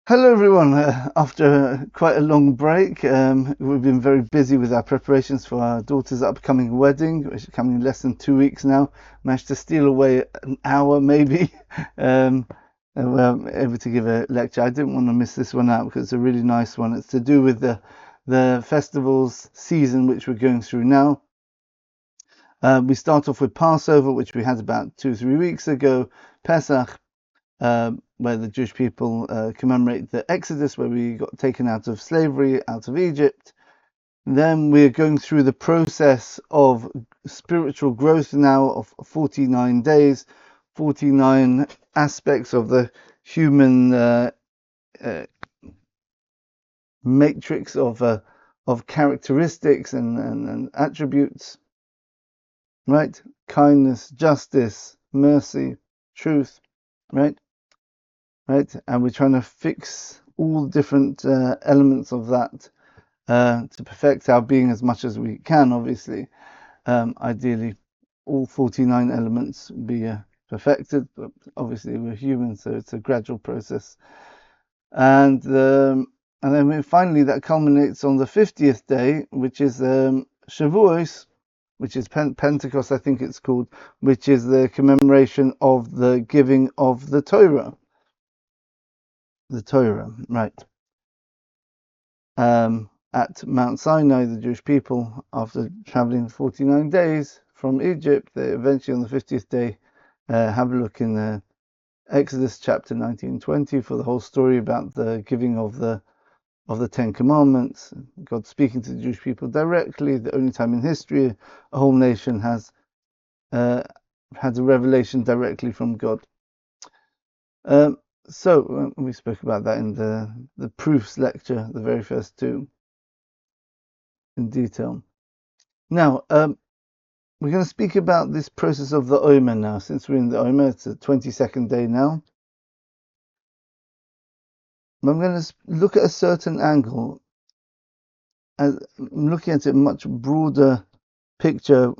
Hello everyone. After quite a long break, we've been very busy with our preparations for our daughter's upcoming wedding, which is coming in less than 2 weeks now. Managed to steal away an hour maybe, and we're able to give a lecture. I didn't want to miss this one out because it's a really nice one. It's to do with the festivals season which we're going through now. We start off with Passover, which we had about 2-3 weeks ago. Pesach, where the Jewish people commemorate the Exodus, where we got taken out of slavery, out of Egypt. Then we're going through the process of spiritual growth now of 49 days, 49 aspects of the human matrix of characteristics and attributes, right? Kindness, justice, mercy, truth, right? And we're trying to fix all different elements of that to perfect our being as much as we can, obviously. Ideally, all 49 elements be perfected, but obviously we're human, so it's a gradual process. And then finally that culminates on the 50th day, which is Shavuos, which is Pentecost, I think it's called, which is the commemoration of the giving of the Torah. The Torah, right. At Mount Sinai, the Jewish people, after traveling 49 days from Egypt, they eventually on the 50th day have a look in Exodus chapter 19-20 for the whole story about the giving of the Ten Commandments. God speaking to the Jewish people directly, the only time in history a whole nation has had a revelation directly from God. So we spoke about that in the proofs lecture, the very first two, in detail. Now, we're going to speak about this process of the Omer now. Since we're in the Omer, it's the 22nd day now. I'm going to look at a certain angle, as I'm looking at a much broader picture,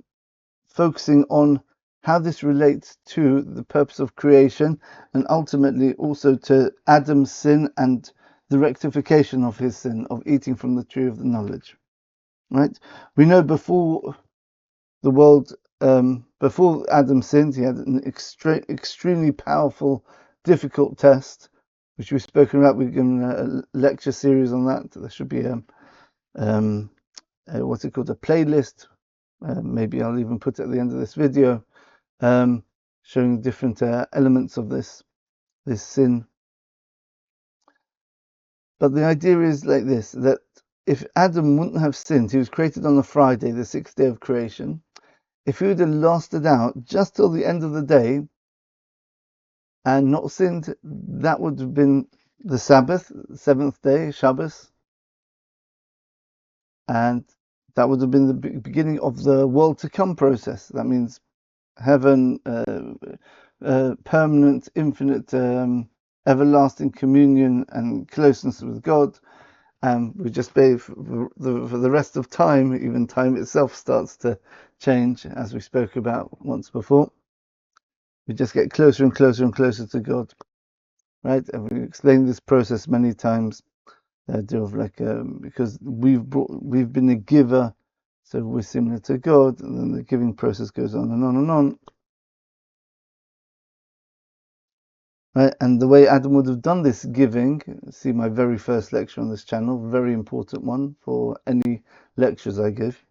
focusing on how this relates to the purpose of creation and ultimately also to Adam's sin and the rectification of his sin of eating from the tree of the knowledge. Right? We know before the world, before Adam sinned, he had an extremely powerful, difficult test, which we've spoken about. We've given a lecture series on that. There should be what's it called, a playlist. Maybe I'll even put it at the end of this video, showing different elements of this sin. But the idea is like this, that if Adam wouldn't have sinned, he was created on a Friday, the 6th day of creation. If he would have lasted out just till the end of the day and not sinned, that would have been the Sabbath, 7th day, Shabbos. And that would have been the beginning of the world to come process. That means heaven, permanent, infinite, everlasting communion and closeness with God. We just bathe for the rest of time. Even time itself starts to change, as we spoke about once before. We just get closer and closer and closer to God, right? And we explained this process many times. The idea of because we've been a giver, so we're similar to God, and then the giving process goes on and on and on. Right? And the way Adam would have done this giving, see my very first lecture on this channel, very important one for any lectures I give.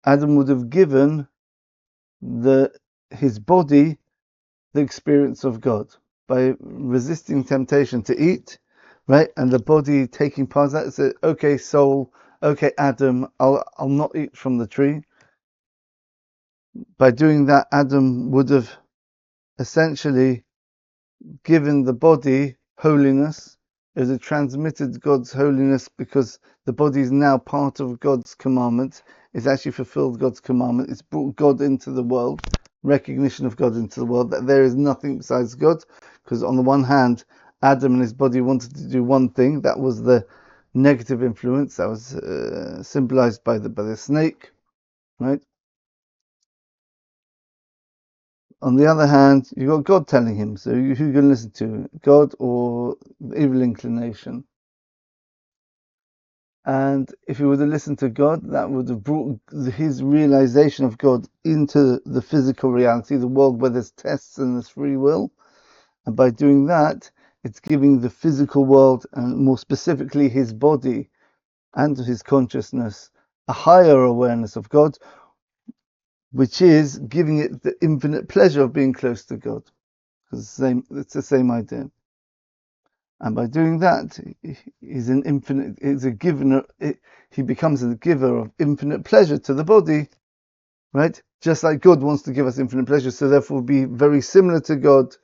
Adam would have given his body the experience of God by resisting temptation to eat, right? And the body taking part of that. Said, okay, soul, okay, Adam, I'll not eat from the tree. By doing that, Adam would have essentially given the body holiness. It has transmitted God's holiness because the body is now part of God's commandment. It's actually fulfilled God's commandment. It's brought God into the world, recognition of God into the world, that there is nothing besides God. Because on the one hand, Adam and his body wanted to do one thing. That was the negative influence. That was symbolized by the snake, right? on the other hand, you've got God telling him. So who are you going to listen to? God or the evil inclination? And if he would have listened to God, that would have brought his realization of God into the physical reality, the world where there's tests and there's free will. And by doing that, it's giving the physical world, and more specifically his body and his consciousness, a higher awareness of God, which is giving it the infinite pleasure of being close to God. It's the same idea. And by doing that, he becomes a giver of infinite pleasure to the body, right? Just like God wants to give us infinite pleasure, so therefore we'll be very similar to God,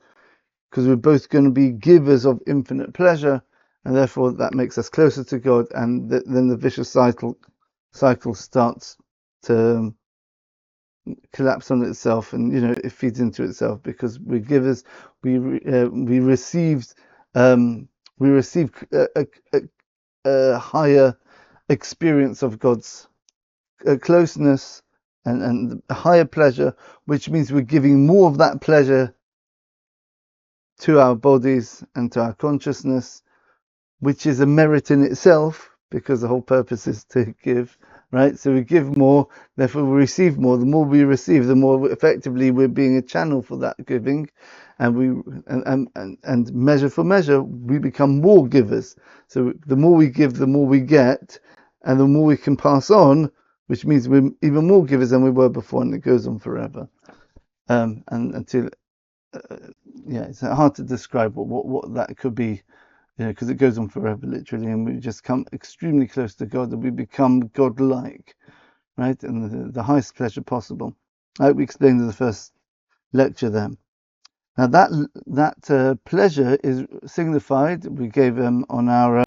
because we're both going to be givers of infinite pleasure, and therefore that makes us closer to God, and then the vicious cycle starts to collapse on itself, and it feeds into itself, because we're givers. We received a higher experience of God's closeness and a higher pleasure, which means we're giving more of that pleasure to our bodies and to our consciousness, which is a merit in itself, because the whole purpose is to give, right? So we give more, therefore we receive more. The more we receive, the more effectively we're being a channel for that giving, and measure for measure, we become more givers. So the more we give, the more we get, and the more we can pass on, which means we're even more givers than we were before, and it goes on forever. And until it's hard to describe what that could be, because it goes on forever, literally, and we just come extremely close to God, and we become God-like, right? And the highest pleasure possible. I hope we explained in the first lecture there. Now that pleasure is signified. We gave on our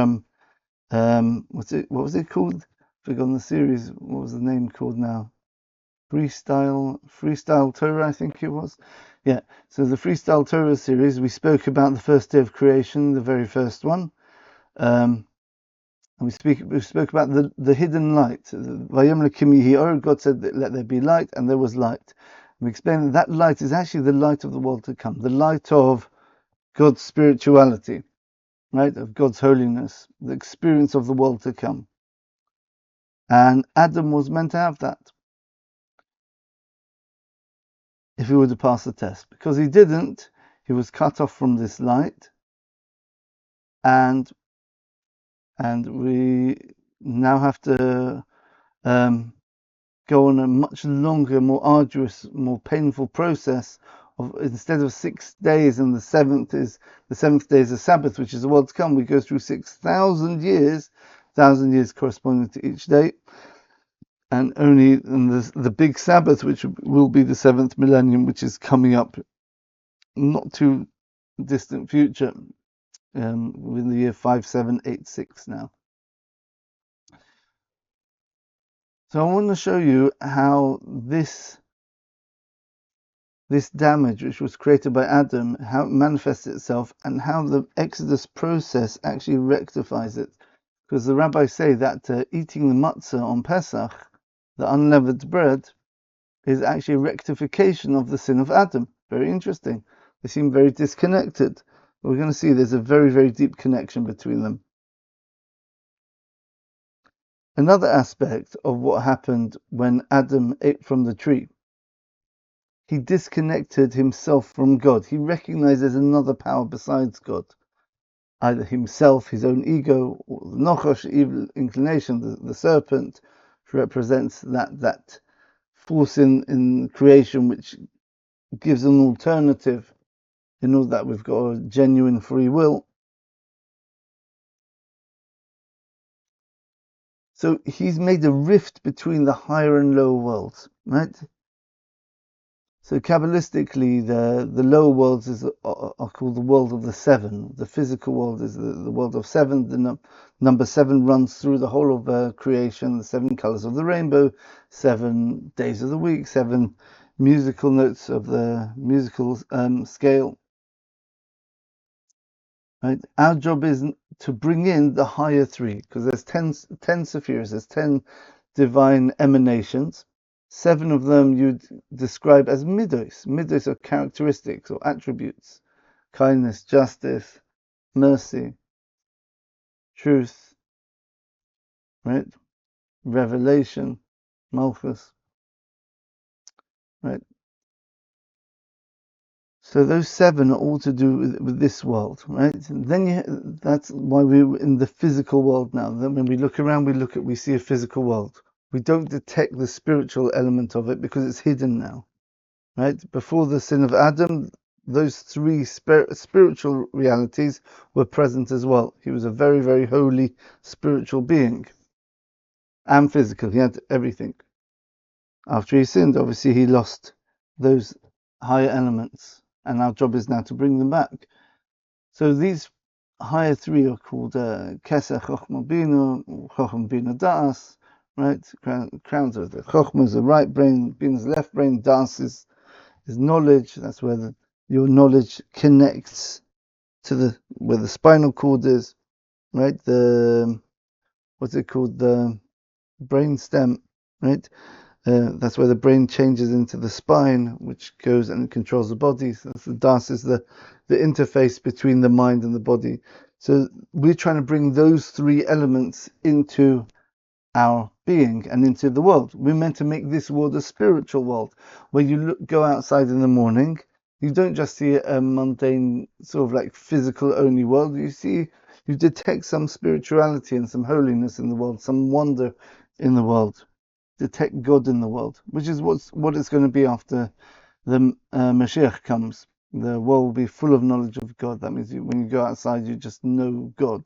what was it called? I forgot the series. What was the name called now? Freestyle Torah, I think it was. Yeah. So the Freestyle Torah series, we spoke about the first day of creation, the very first one. And we spoke about the hidden light. God said that let there be light, and there was light. And we explained that light is actually the light of the world to come, the light of God's spirituality, right? Of God's holiness, the experience of the world to come. And Adam was meant to have that, if he were to pass the test. Because he didn't, he was cut off from this light, and we now have to go on a much longer, more arduous, more painful process of, instead of 6 days, and the seventh day is a Sabbath, which is the world to come. We go through 6,000 years, 1,000 years corresponding to each day, and only in the big Sabbath, which will be the seventh millennium, which is coming up not too distant future, within the year 5786 now. So I want to show you how this damage, which was created by Adam, how it manifests itself, and how the Exodus process actually rectifies it. Because the rabbis say that eating the matzah on Pesach, the unleavened bread, is actually a rectification of the sin of Adam. Very interesting. They seem very disconnected. But we're going to see there's a very, very deep connection between them. Another aspect of what happened when Adam ate from the tree, he disconnected himself from God. He recognized there's another power besides God, either himself, his own ego, or the nochosh, evil inclination, the serpent, which represents that force in creation which gives an alternative, in all that we've got a genuine free will. So he's made a rift between the higher and lower worlds, right? So Kabbalistically, the lower worlds are called the world of the seven. The physical world is the world of seven. The number seven runs through the whole of creation, the seven colors of the rainbow, 7 days of the week, 7 musical notes of the musical scale. Right? Our job is to bring in the higher three, because there's 10 sephiros, there's 10 divine emanations. 7 of them you'd describe as midos. Midos are characteristics or attributes: kindness, justice, mercy, truth, right? Revelation, malchus, right? So those 7 are all to do with this world, right? Then that's why we're in the physical world now. Then when we look around, we see a physical world. We don't detect the spiritual element of it because it's hidden now, right? Before the sin of Adam, those 3 spiritual realities were present as well. He was a very, very holy spiritual being and physical. He had everything. After he sinned, obviously he lost those higher elements, and our job is now to bring them back. So these higher 3 are called Keseh, Chochma, Bina, Chochma, Bina, Da'as, right? Crowns are the Chochma is the right brain, Bina is the left brain, Da'as is knowledge. That's where your knowledge connects to where the spinal cord is, right? What's it called? The brain stem, right? That's where the brain changes into the spine, which goes and controls the body. So the das is the interface between the mind and the body. So we're trying to bring those 3 elements into our being and into the world. We're meant to make this world a spiritual world, where you go outside in the morning, you don't just see a mundane sort of like physical only world. You detect some spirituality and some holiness in the world, some wonder in the world. Detect God in the world, which is what it's going to be after the Mashiach comes. The world will be full of knowledge of God. That means when you go outside, you just know God,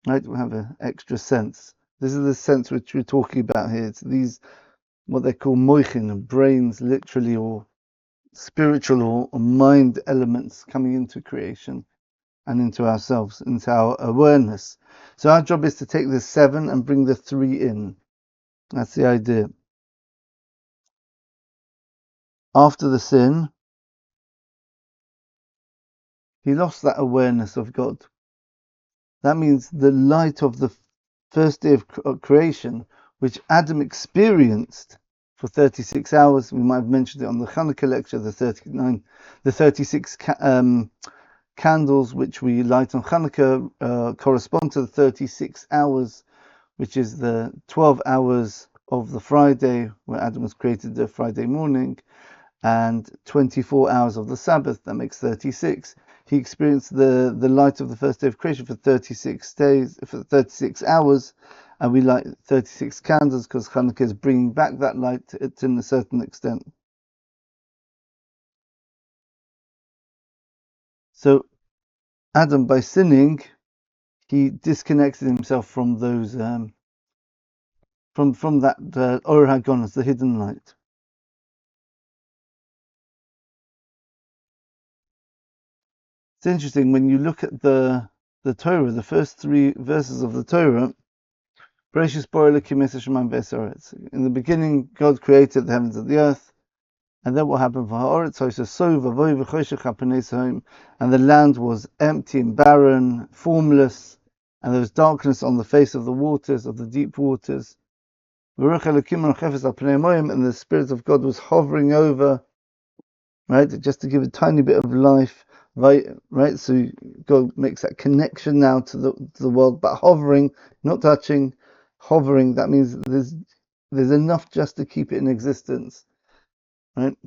right? We'll have an extra sense. This is the sense which we're talking about here. It's these, what they call moichin, brains, literally, or spiritual or mind elements coming into creation and into ourselves, into our awareness. So our job is to take the 7 and bring the 3 in. That's the idea. After the sin, he lost that awareness of God. That means the light of the first day of creation, which Adam experienced for 36 hours. We might have mentioned it on the Hanukkah lecture, the 36 candles which we light on Hanukkah correspond to the 36 hours, which is the 12 hours of the Friday, where Adam was created the Friday morning, and 24 hours of the Sabbath. That makes 36. He experienced the light of the first day of creation for 36 days, for 36 hours, and we light 36 candles because Hanukkah is bringing back that light to a certain extent. So Adam, by sinning, he disconnected himself from those from that Or HaGonos, the hidden light. It's interesting when you look at the Torah, the first 3 verses of the Torah. In the beginning, God created the heavens and the earth, and then what happened for Ha'aretz? And the land was empty and barren, formless, and there was darkness on the face of the waters, of the deep waters. And the Spirit of God was hovering over, right, just to give a tiny bit of life, right? So God makes that connection now to the world, but hovering, not touching, hovering. That means there's enough just to keep it in existence, right?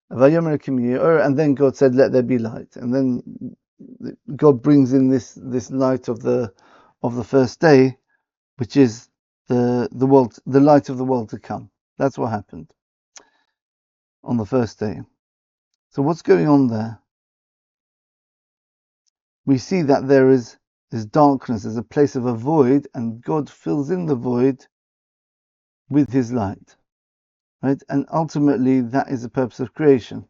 And then God said, "Let there be light." And then God brings in this light of the first day, which is the world, the light of the world to come. That's what happened on the first day. So what's going on there? We see that there's darkness, there's a place of a void, and God fills in the void with his light, right? And ultimately, that is the purpose of creation.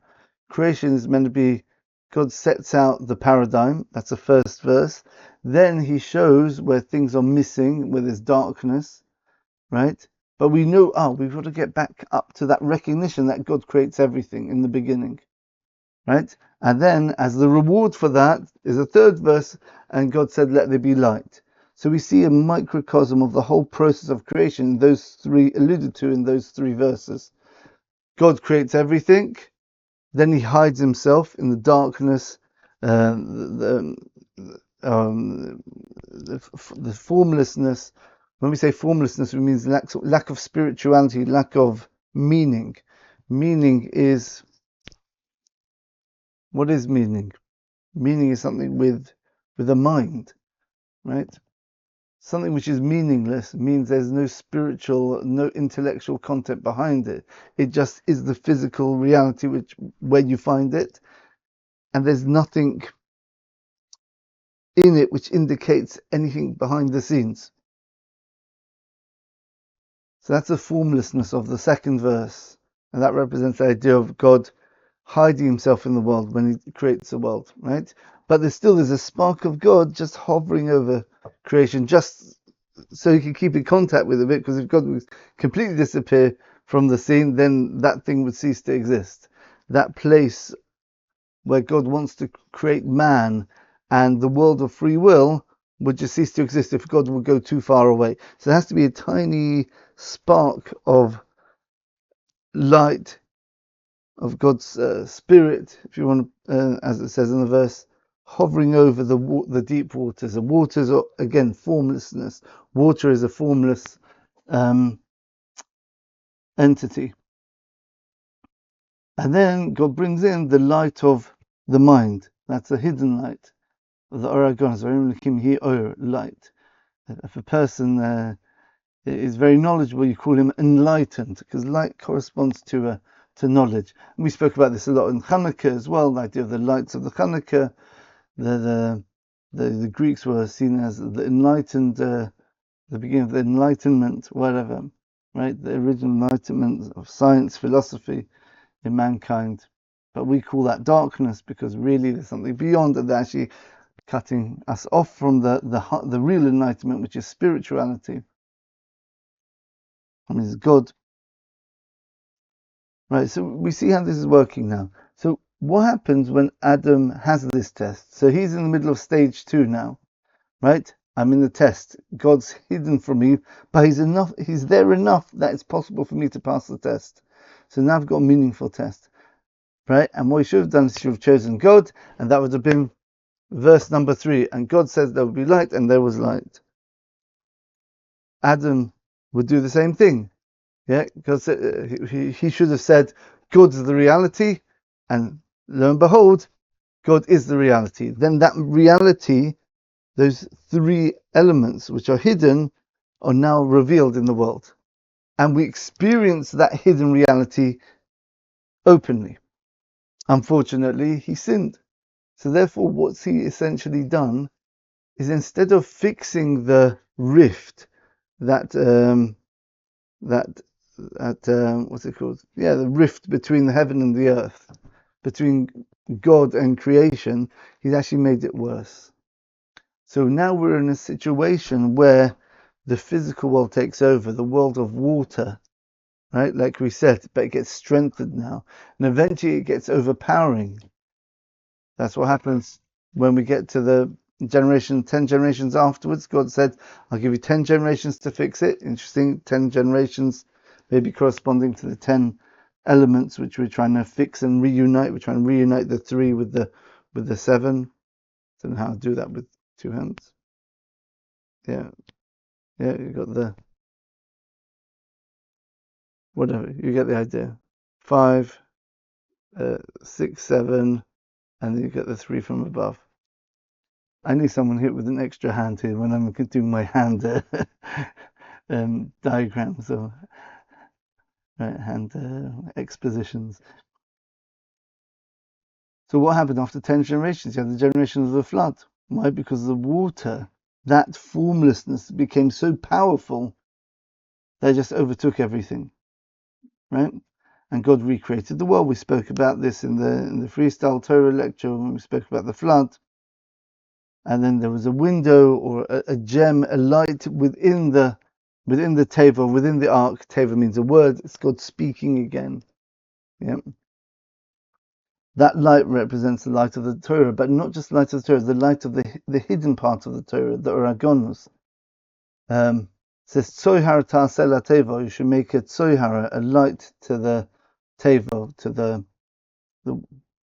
Creation is meant to be, God sets out the paradigm, that's the first verse. Then he shows where things are missing, where there's darkness, right? But we know, we've got to get back up to that recognition that God creates everything in the beginning. Right? And then, as the reward for that, is a third verse, and God said, "Let there be light." So we see a microcosm of the whole process of creation, those three alluded to in those three verses. God creates everything, then he hides himself in the darkness, the formlessness. When we say formlessness, it means lack of spirituality, lack of meaning. Meaning is, what is meaning? Meaning is something with a mind, right? Something which is meaningless means there's no spiritual, no intellectual content behind it. It just is the physical reality where you find it, and there's nothing in it which indicates anything behind the scenes. So that's the formlessness of the second verse, and that represents the idea of God hiding himself in the world when he creates the world, right? But there's a spark of God just hovering over creation, just so you can keep in contact with it, because if God would completely disappear from the scene, then that thing would cease to exist. That place where God wants to create man and the world of free will would just cease to exist if God would go too far away. So there has to be a tiny spark of light, of God's spirit, if you want to, as it says in the verse, hovering over the deep waters. The waters are, again, formlessness. Water is a formless entity. And then God brings in the light of the mind. That's a hidden light. The light. If a person is very knowledgeable, you call him enlightened, because light corresponds to knowledge. And we spoke about this a lot in Hanukkah as well, the idea of the lights of the Hanukkah. The Greeks were seen as the enlightened, the beginning of the Enlightenment, whatever, right? The original enlightenment of science, philosophy in mankind. But we call that darkness because really there's something beyond it, that actually cutting us off from the real enlightenment, which is spirituality. I mean, it's God. Right, so we see how this is working now. So what happens when Adam has this test? So he's in the middle of stage 2 now, right? I'm in the test. God's hidden from me, but he's there enough that it's possible for me to pass the test. So now I've got a meaningful test, right? And what he should have done is he should have chosen God, and that would have been verse number 3. And God says there would be light, and there was light. Adam would do the same thing. Yeah, because he should have said, God's the reality, and lo and behold, God is the reality. Then that reality, those three elements which are hidden, are now revealed in the world. And we experience that hidden reality openly. Unfortunately, he sinned. So therefore, what's he essentially done is, instead of fixing the rift that what's it called? Yeah, the rift between the heaven and the earth, between God and creation, he's actually made it worse. So now we're in a situation where the physical world takes over, the world of water, right? Like we said, but it gets strengthened now. And eventually it gets overpowering. That's what happens when we get to the 10 generations afterwards. God said, I'll give you 10 generations to fix it. Interesting, 10 generations maybe corresponding to the 10 elements which we're trying to fix and reunite. We're trying to reunite the 3 with the 7. I don't know how to do that with 2 hands. Yeah, you got the, whatever, you get the idea. 5, 6, 7, and then you get the 3 from above. I need someone here with an extra hand here when I'm doing my hand diagrams or hand expositions. So what happened after 10 generations? You had the generation of the flood. Why? Because the water, that formlessness, became so powerful that it just overtook everything, right? And God recreated the world. We spoke about this in the freestyle Torah lecture when we spoke about the flood. And then there was a window or a gem, a light within the teva, within the ark. Teva means a word. It's God speaking again. Yeah. That light represents the light of the Torah, but not just the light of the Torah, the light of the hidden part of the Torah, the oragonos. says Tzohar Ta'aseh LaTevo, you should make a Tzohar, a light to the Tevo, to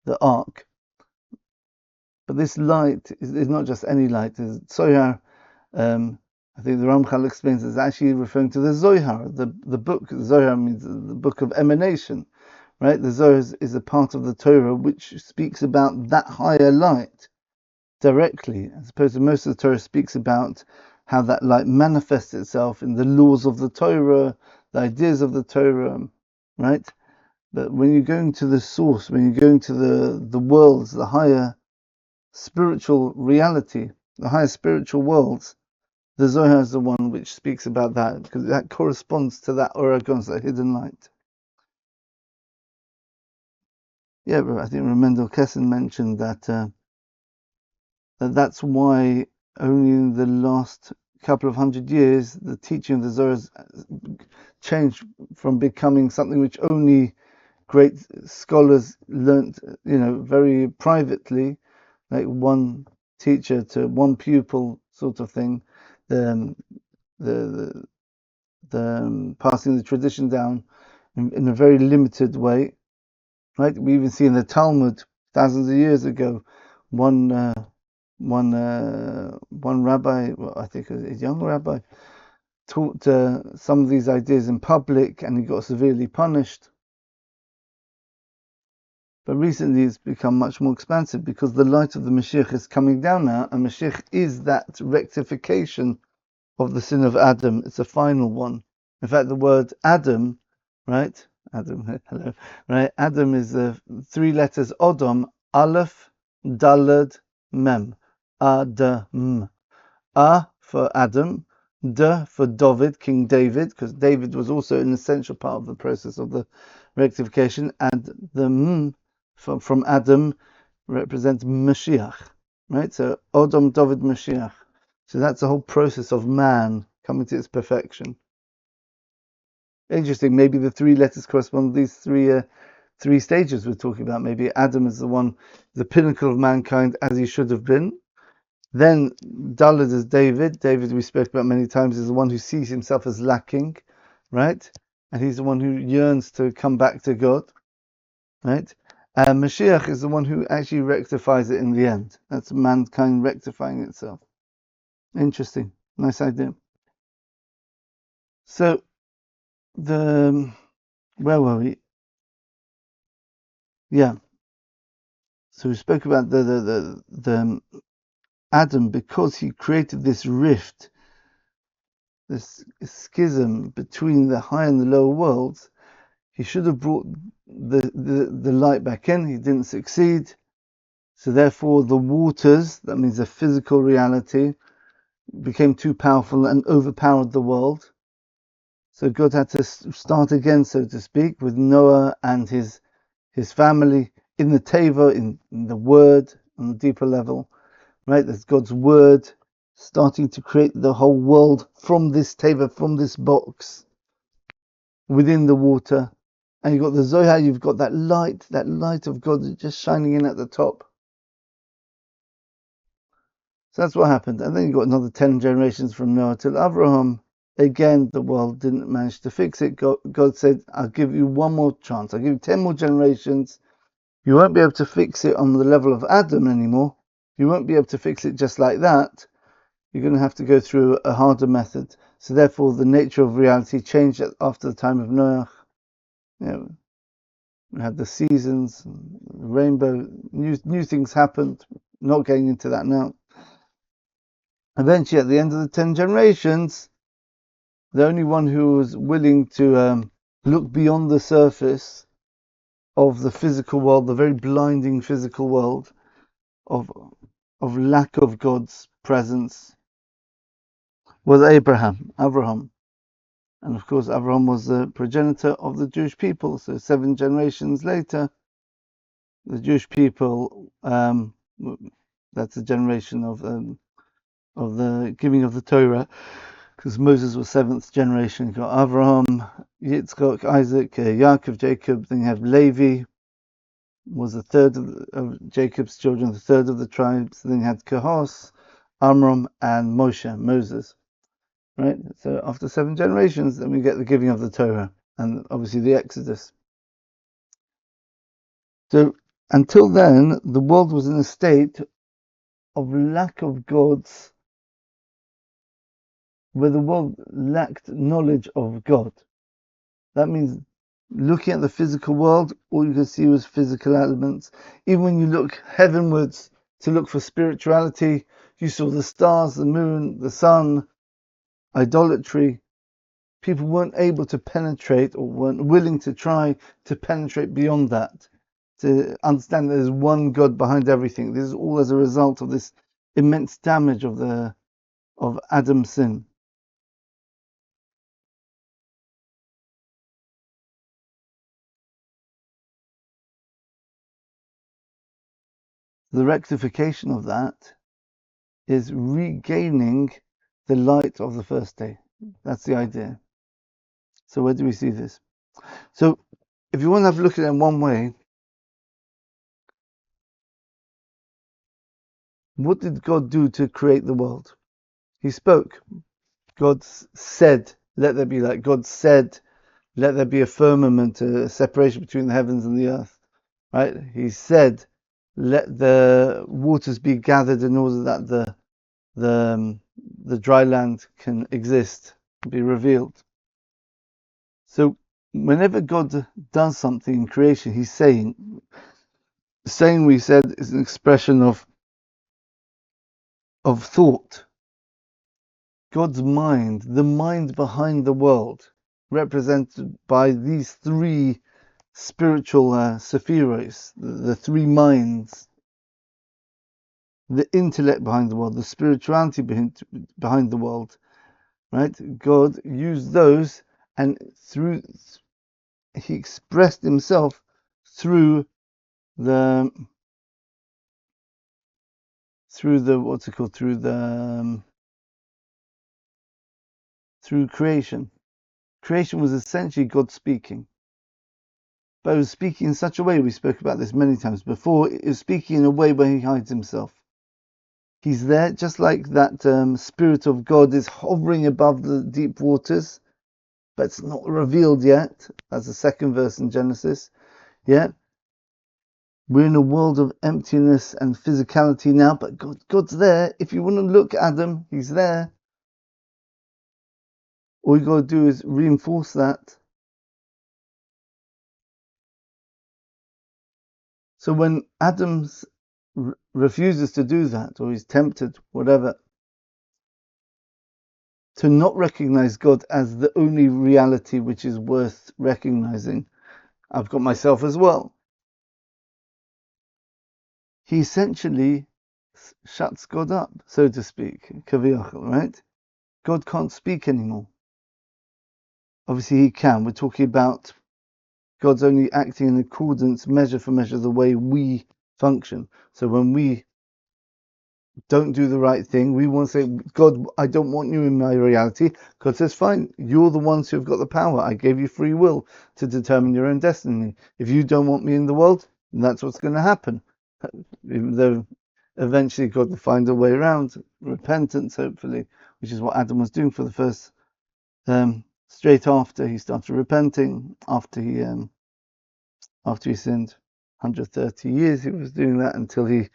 the ark. But this light is not just any light. Tzohar, I think the Ramchal explains, it's actually referring to the Zohar, the book. Zohar means the book of emanation, right? The Zohar is a part of the Torah which speaks about that higher light directly, as opposed to most of the Torah speaks about how that light manifests itself in the laws of the Torah, the ideas of the Torah, right? But when you're going to the source, when you're going to the worlds, the higher spiritual reality, the higher spiritual worlds, the Zohar is the one which speaks about that, because that corresponds to that Oragons, that hidden light. Yeah, but I think Mendel Kessin mentioned that that's why only in the last couple of 100 years the teaching of the Zohar has changed from becoming something which only great scholars learnt, very privately, like one teacher to one pupil sort of thing, the passing the tradition down in a very limited way, right? We even see in the Talmud thousands of years ago, one rabbi, well, I think a young rabbi, taught some of these ideas in public, and he got severely punished. But recently it's become much more expansive because the light of the Mashiach is coming down now, and Mashiach is that rectification of the sin of Adam. It's a final one. In fact, the word Adam, right? Adam, hello, right? Adam is the three letters Odom, Aleph, Dalad, Mem. Adam. A for Adam, D for David, King David, because David was also an essential part of the process of the rectification, and the M from Adam represents Mashiach, right? So Odom, David, Mashiach. So that's the whole process of man coming to its perfection. Interesting. Maybe the three letters correspond to these three stages we're talking about. Maybe Adam is the pinnacle of mankind as he should have been. Then Daled is David. David, we spoke about many times, is the one who sees himself as lacking, right? And he's the one who yearns to come back to God, right? And Mashiach is the one who actually rectifies it in the end. That's mankind rectifying itself. Interesting. Nice idea. So, where were we? Yeah. So we spoke about the Adam, because he created this rift, this schism between the high and the lower worlds. He should have brought the light back in. He didn't succeed. So therefore the waters, that means the physical reality, became too powerful and overpowered the world. So God had to start again, so to speak, with Noah and his family in the Teva, in the Word, on a deeper level, right? That's God's Word starting to create the whole world from this Teva, from this box, within the water. And you've got the Zohar, you've got that light of God just shining in at the top. So that's what happened. And then you've got another 10 generations from Noah till Avraham. Again, the world didn't manage to fix it. God said, I'll give you one more chance. I'll give you 10 more generations. You won't be able to fix it on the level of Adam anymore. You won't be able to fix it just like that. You're going to have to go through a harder method. So therefore, the nature of reality changed after the time of Noah. We had the seasons, the rainbow, new things happened. Not getting into that now. Eventually, at the end of the 10 generations, the only one who was willing to look beyond the surface of the physical world, the very blinding physical world of lack of God's presence, was Avraham. And of course, Avraham was the progenitor of the Jewish people. So 7 generations later, the Jewish people, that's the generation of the giving of the Torah, because Moses was 7th generation. You got Avraham, Yitzchak, Isaac, Yaakov, Jacob. Then you have Levi, was a third of Jacob's children, the third of the tribes. Then you had Kahos, Amram, and Moses. right? So after 7 generations, then we get the giving of the Torah and obviously the Exodus. So until then, the world was in a state of lack of gods, where the world lacked knowledge of God. That means looking at the physical world, all you could see was physical elements. Even when you look heavenwards to look for spirituality, you saw the stars, the moon, the sun, idolatry. People weren't able to penetrate or weren't willing to try to penetrate beyond that, to understand there's one God behind everything. This is all as a result of this immense damage of Adam's sin. The rectification of that is regaining the light of the first day. That's the idea. So where do we see this? So if you want to have a look at it in one way, what did God do to create the world? He spoke. God said, let there be light. God said, let there be a firmament, a separation between the heavens and the earth. Right? He said, let the waters be gathered in order that the dry land can exist, be revealed. So whenever God does something in creation, he's saying we said is an expression of thought. God's mind, the mind behind the world, represented by these three spiritual sephiros, the three minds, the intellect behind the world, the spirituality behind the world, right? God used those, and he expressed himself through the what's it called, through creation. Creation was essentially God speaking, but it was speaking in such a way, we spoke about this many times before, it was speaking in a way where he hides himself. He's there, just like that Spirit of God is hovering above the deep waters, but it's not revealed yet. That's the second verse in Genesis. Yeah, we're in a world of emptiness and physicality now, but God's there. If you want to look at Adam, he's there. All you got to do is reinforce that. So when Adam refuses to do that, or he's tempted, whatever, to not recognize God as the only reality which is worth recognizing, I've got myself as well. He essentially shuts God up, so to speak, kaviyachal, right? God can't speak anymore. Obviously he can. We're talking about God's only acting in accordance, measure for measure, the way we function. So when we don't do the right thing, we want to say, God, I don't want you in my reality. God says, fine, you're the ones who've got the power. I gave you free will to determine your own destiny. If you don't want me in the world, that's what's going to happen. Even though eventually God will find a way around repentance, hopefully, which is what Adam was doing for the first, straight after he started repenting, after he sinned. 130 years he was doing that until he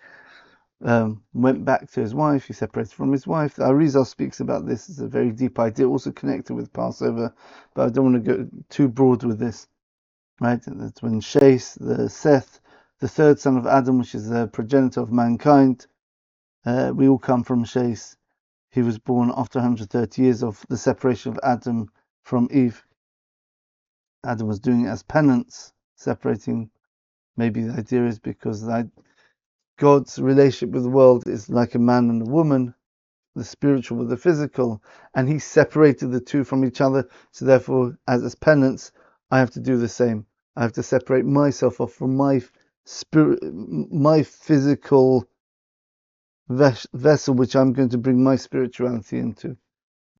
went back to his wife. He separated from his wife. Arizal speaks about this. It's a very deep idea, also connected with Passover, but I don't want to go too broad with this. Right? That's when Shais, the Seth, the third son of Adam, which is the progenitor of mankind. We all come from Shais. He was born after 130 years of the separation of Adam from Eve. Adam was doing it as penance, separating. Maybe the idea is because God's relationship with the world is like a man and a woman, the spiritual with the physical, and he separated the two from each other. So therefore, as penance, I have to do the same. I have to separate myself off from my spirit, my physical vessel, which I'm going to bring my spirituality into,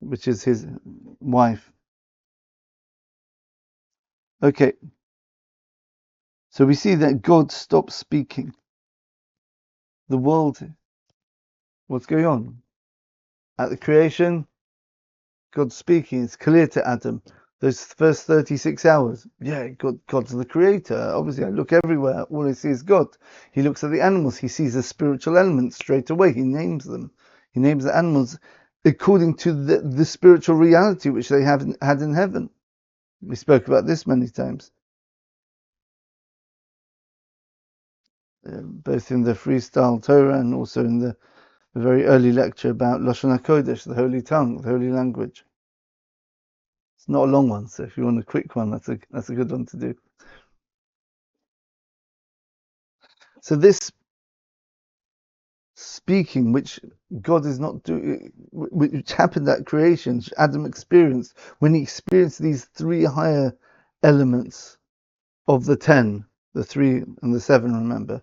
which is his wife. Okay, so we see that God stops speaking. The world, what's going on? At the creation, God speaking. It's clear to Adam. Those first 36 hours, God's the creator. Obviously, I look everywhere. All I see is God. He looks at the animals. He sees the spiritual elements straight away. He names them. He names the animals according to the spiritual reality which they had in heaven. We spoke about this many times, both in the freestyle Torah and also in the very early lecture about Lashon HaKodesh, the holy tongue, the holy language. It's not a long one, so if you want a quick one, that's a good one to do. So this speaking, which God is not doing, which happened at creation, which Adam experienced when he experienced these three higher elements of the 10, the 3 and the 7. Remember,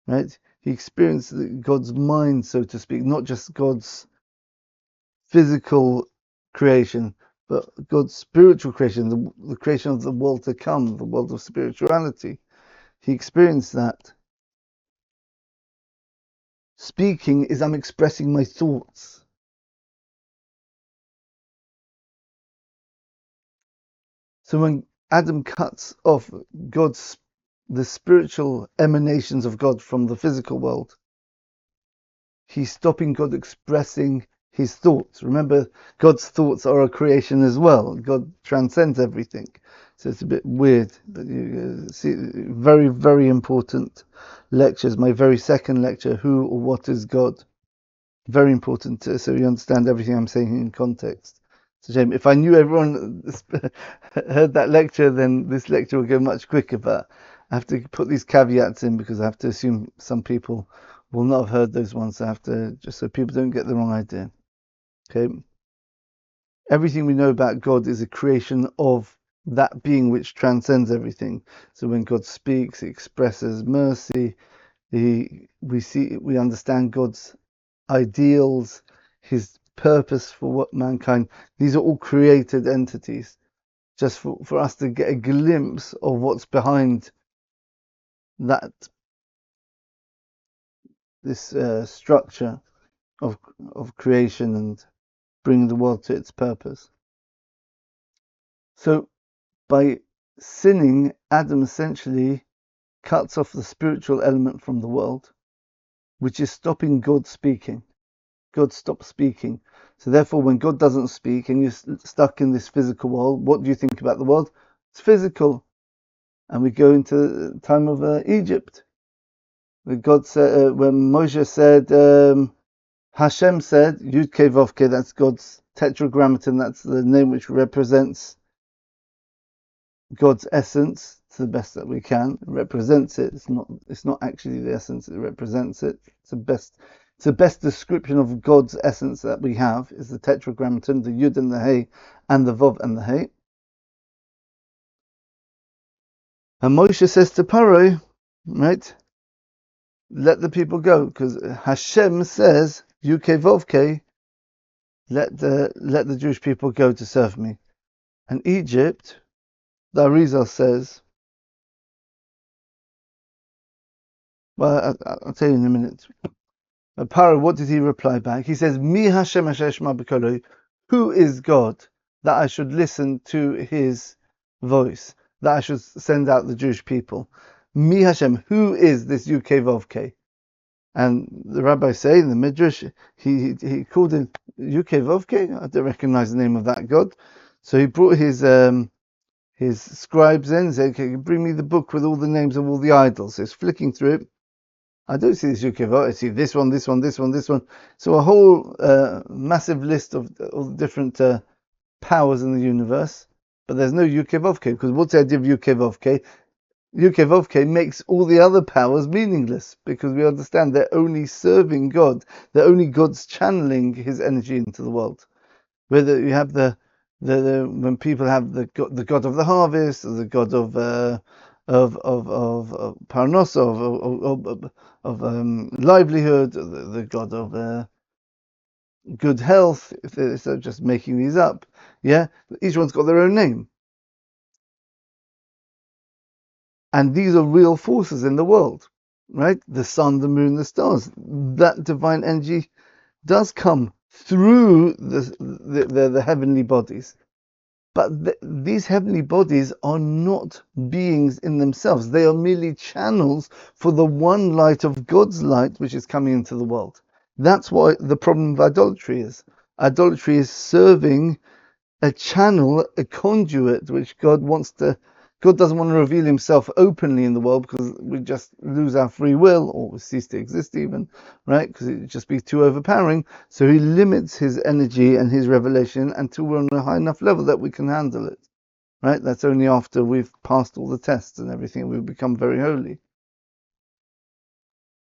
right? He experienced God's mind, so to speak, not just God's physical creation, but God's spiritual creation, the creation of the world to come, the world of spirituality. He experienced that. Speaking is I'm expressing my thoughts. So when Adam cuts off the spiritual emanations of God from the physical world, he's stopping God expressing his thoughts. Remember, God's thoughts are a creation as well. God transcends everything. So it's a bit weird, but you see, very, very important lectures. My very second lecture, Who or What is God? Very important, so you understand everything I'm saying in context. It's a shame. If I knew everyone heard that lecture, then this lecture would go much quicker, but I have to put these caveats in because I have to assume some people will not have heard those ones. So I have to, just so people don't get the wrong idea. Okay. Everything we know about God is a creation of that being which transcends everything. So when God speaks, he expresses mercy. We understand God's ideals, his purpose for what mankind. These are all created entities. Just for us to get a glimpse of what's behind that, this structure of creation and bringing the world to its purpose. So by sinning, Adam essentially cuts off the spiritual element from the world, which is stopping God speaking. God stops speaking. So therefore, when God doesn't speak and you're stuck in this physical world, what do you think about the world? It's physical. And we go into the time of Egypt. God said, when Moshe said, Hashem said, Yud Kei Vav Kei, that's God's tetragrammaton, that's the name which represents God's essence to the best that we can. It represents it. It's not actually the essence, it represents it. It's the best description of God's essence that we have is the tetragrammaton, the Yud and the Hey, and the Vav and the Hey. And Moshe says to Paro, right, let the people go, because Hashem says, Yud Kei Vav Kei, let the Jewish people go to serve me. And Egypt, the Arizal says, well, I'll tell you in a minute. Paro, what did he reply back? He says, Mi Hashem asher eshma b'kolo, who is God that I should listen to his voice, that I should send out the Jewish people? Mi Hashem, who is this Yud Kei Vav Kei? And the rabbis say in the Midrash, he called him Yud Kei Vav Kei. I don't recognize the name of that God. So he brought his scribes in and said, okay, bring me the book with all the names of all the idols. So he's flicking through it. I don't see this Yud Kei Vav. I see this one, this one, this one, this one. So a whole massive list of all the different powers in the universe. But there's no Yud Kei Vav Kei, because what's the idea of Yud Kei Vav Kei? Yud Kei Vav Kei makes all the other powers meaningless, because we understand they're only serving God. They're only God's channeling his energy into the world. Whether you have when people have the God of the harvest, or the God of parnosa, of livelihood, the God of good health, if they're just making these up, yeah, each one's got their own name. And these are real forces in the world, right? The sun, the moon, the stars. That divine energy does come through the heavenly bodies. But these heavenly bodies are not beings in themselves. They are merely channels for the one light of God's light, which is coming into the world. That's what the problem of idolatry is. Idolatry is serving a channel, a conduit, which God doesn't want to reveal himself openly in the world because we just lose our free will or we cease to exist even, right? Because it would just be too overpowering. So he limits his energy and his revelation until we're on a high enough level that we can handle it, right? That's only after we've passed all the tests and everything, we become very holy.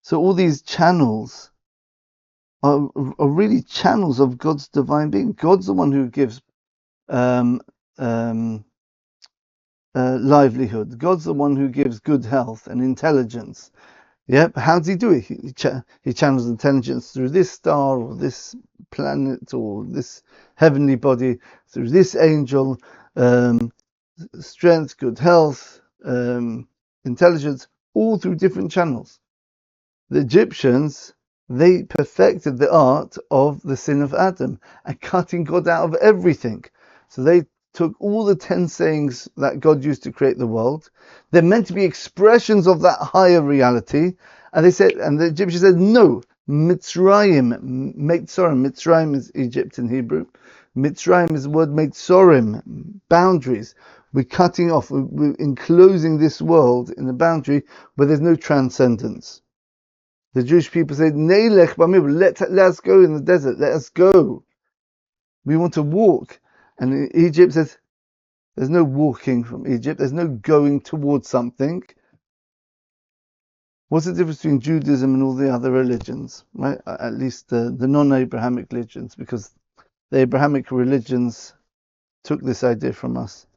So all these channels are really channels of God's divine being. God's the one who gives livelihood. God's the one who gives good health and intelligence. Yep. How does he do it? He channels intelligence through this star or this planet or this heavenly body, through this angel, strength, good health, intelligence, all through different channels. The Egyptians, they perfected the art of the sin of Adam and cutting God out of everything. So they took all the 10 sayings that God used to create the world. They're meant to be expressions of that higher reality. And they said, and the Egyptians said, no, Mitzrayim is Egypt in Hebrew. Mitzrayim is the word Mitzrayim, boundaries. We're cutting off, we're enclosing this world in a boundary where there's no transcendence. The Jewish people said, Neilech b'midbar, let us go in the desert, let us go. We want to walk. And Egypt says, there's no walking from Egypt, there's no going towards something. What's the difference between Judaism and all the other religions, right? At least the non-Abrahamic religions, because the Abrahamic religions took this idea from us,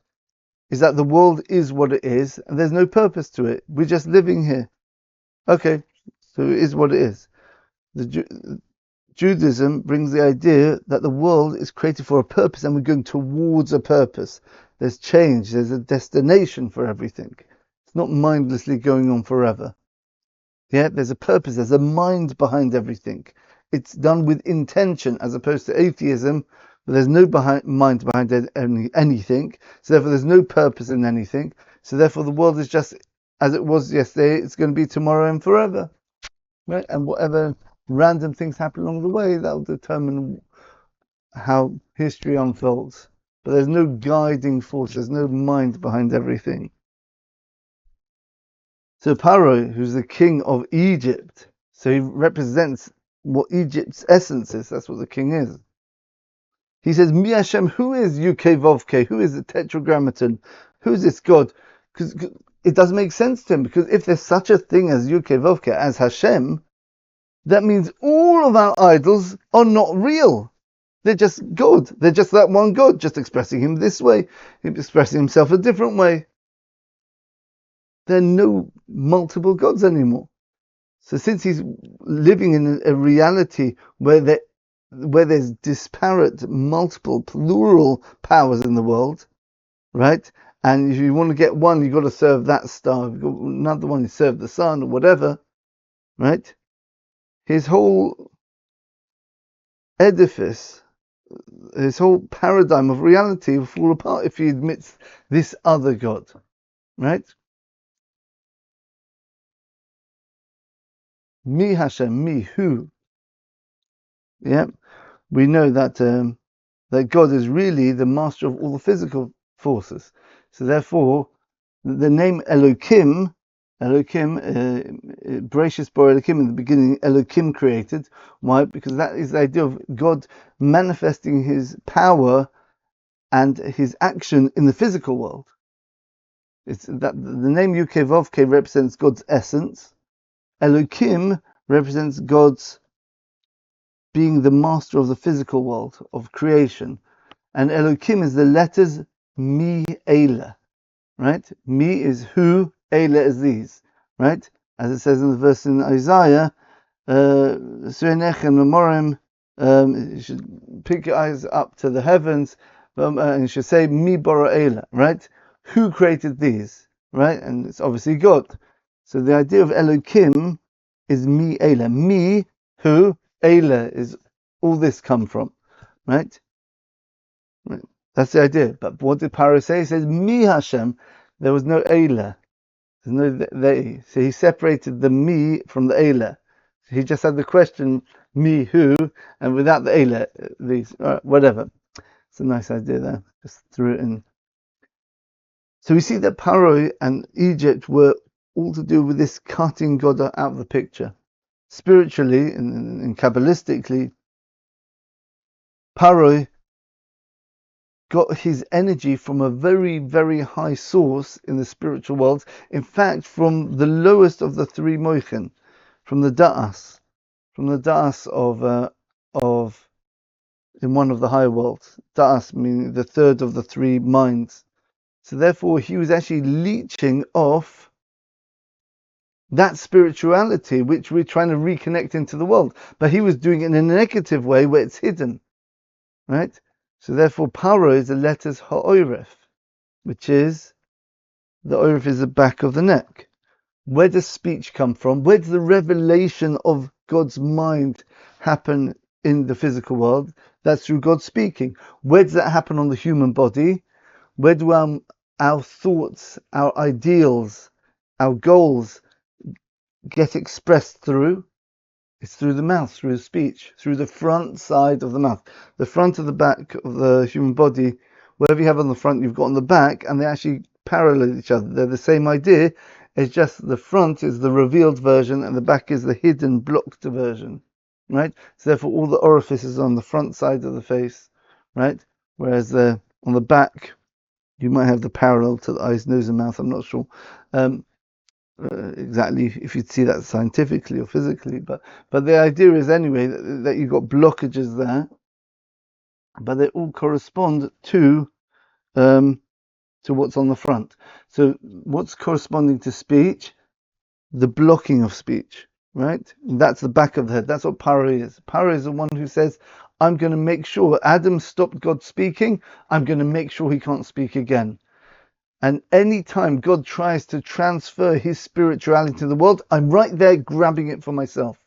is that the world is what it is, and there's no purpose to it. We're just living here. Okay, so it is what it is. Judaism brings the idea that the world is created for a purpose and we're going towards a purpose. There's change, there's a destination for everything. It's not mindlessly going on forever. Yeah, there's a purpose, there's a mind behind everything. It's done with intention as opposed to atheism, where there's no mind behind anything. So therefore there's no purpose in anything. So therefore the world is just as it was yesterday, it's going to be tomorrow and forever. Right? And whatever random things happen along the way, that'll determine how history unfolds. But there's no guiding force, there's no mind behind everything. So Pharoah, who's the king of Egypt, so he represents what Egypt's essence is, that's what the king is. He says, Mi Hashem, who is UK Who is the Tetragrammaton? Who is this God? Because it doesn't make sense to him, because if there's such a thing as UK as Hashem, that means all of our idols are not real. They're just God. They're just that one God, just expressing him this way, expressing himself a different way. There are no multiple gods anymore. So since he's living in a reality where there's disparate, multiple, plural powers in the world, right? And if you want to get one, you've got to serve that star. If you've got another one, you serve the sun or whatever, right? His whole edifice, his whole paradigm of reality will fall apart if he admits this other God, right? Mi Hashem, me, who? Yeah, we know that that God is really the master of all the physical forces. So therefore, the name Elohim, Bereshis bara Elohim, in the beginning, Elohim created. Why? Because that is the idea of God manifesting his power and his action in the physical world. It's that the name Yud-Kei represents God's essence. Elohim represents God's being the master of the physical world, of creation. And Elohim is the letters Mi Eila, right? Mi is who, Eila is these, right? As it says in the verse in Isaiah, you should pick your eyes up to the heavens, and you should say Mi Bara Eila, right? Who created these, right? And it's obviously God. So the idea of Elohim is Mi Eila. Mi, who, Eila is all this come from? Right? Right. That's the idea. But what did Paro say? He says, "Mi Hashem." There was no Eila. There's no they. So he separated the me from the Eila. He just had the question, me who, and without the Eila, these, whatever. It's a nice idea there. Just threw it in. So we see that Paro and Egypt were all to do with this cutting God out of the picture. Spiritually and Kabbalistically, Paro got his energy from a very, very high source in the spiritual world. In fact, from the lowest of the three moichin, from the da'as of in one of the higher worlds. Da'as meaning the third of the three minds. So therefore, he was actually leeching off that spirituality which we're trying to reconnect into the world. But he was doing it in a negative way where it's hidden, right? So therefore, Paro is the letters ha'oref, which is the oref is the back of the neck. Where does speech come from? Where does the revelation of God's mind happen in the physical world? That's through God speaking. Where does that happen on the human body? Where do our thoughts, our ideals, our goals get expressed through? It's through the mouth, through the speech, through the front side of the mouth. The front of the back of the human body, whatever you have on the front, you've got on the back, and they actually parallel each other. They're the same idea. It's just the front is the revealed version and the back is the hidden, blocked version, right? So therefore, all the orifices are on the front side of the face, right? Whereas on the back, you might have the parallel to the eyes, nose, and mouth. I'm not sure exactly if you'd see that scientifically or physically, but the idea is anyway that you've got blockages there, but they all correspond to what's on the front. So what's corresponding to speech? The blocking of speech, right? That's the back of the head. That's what Paro is. Paro is the one who says, I'm going to make sure Adam stopped God speaking. I'm going to make sure he can't speak again. And any time God tries to transfer his spirituality to the world, I'm right there grabbing it for myself.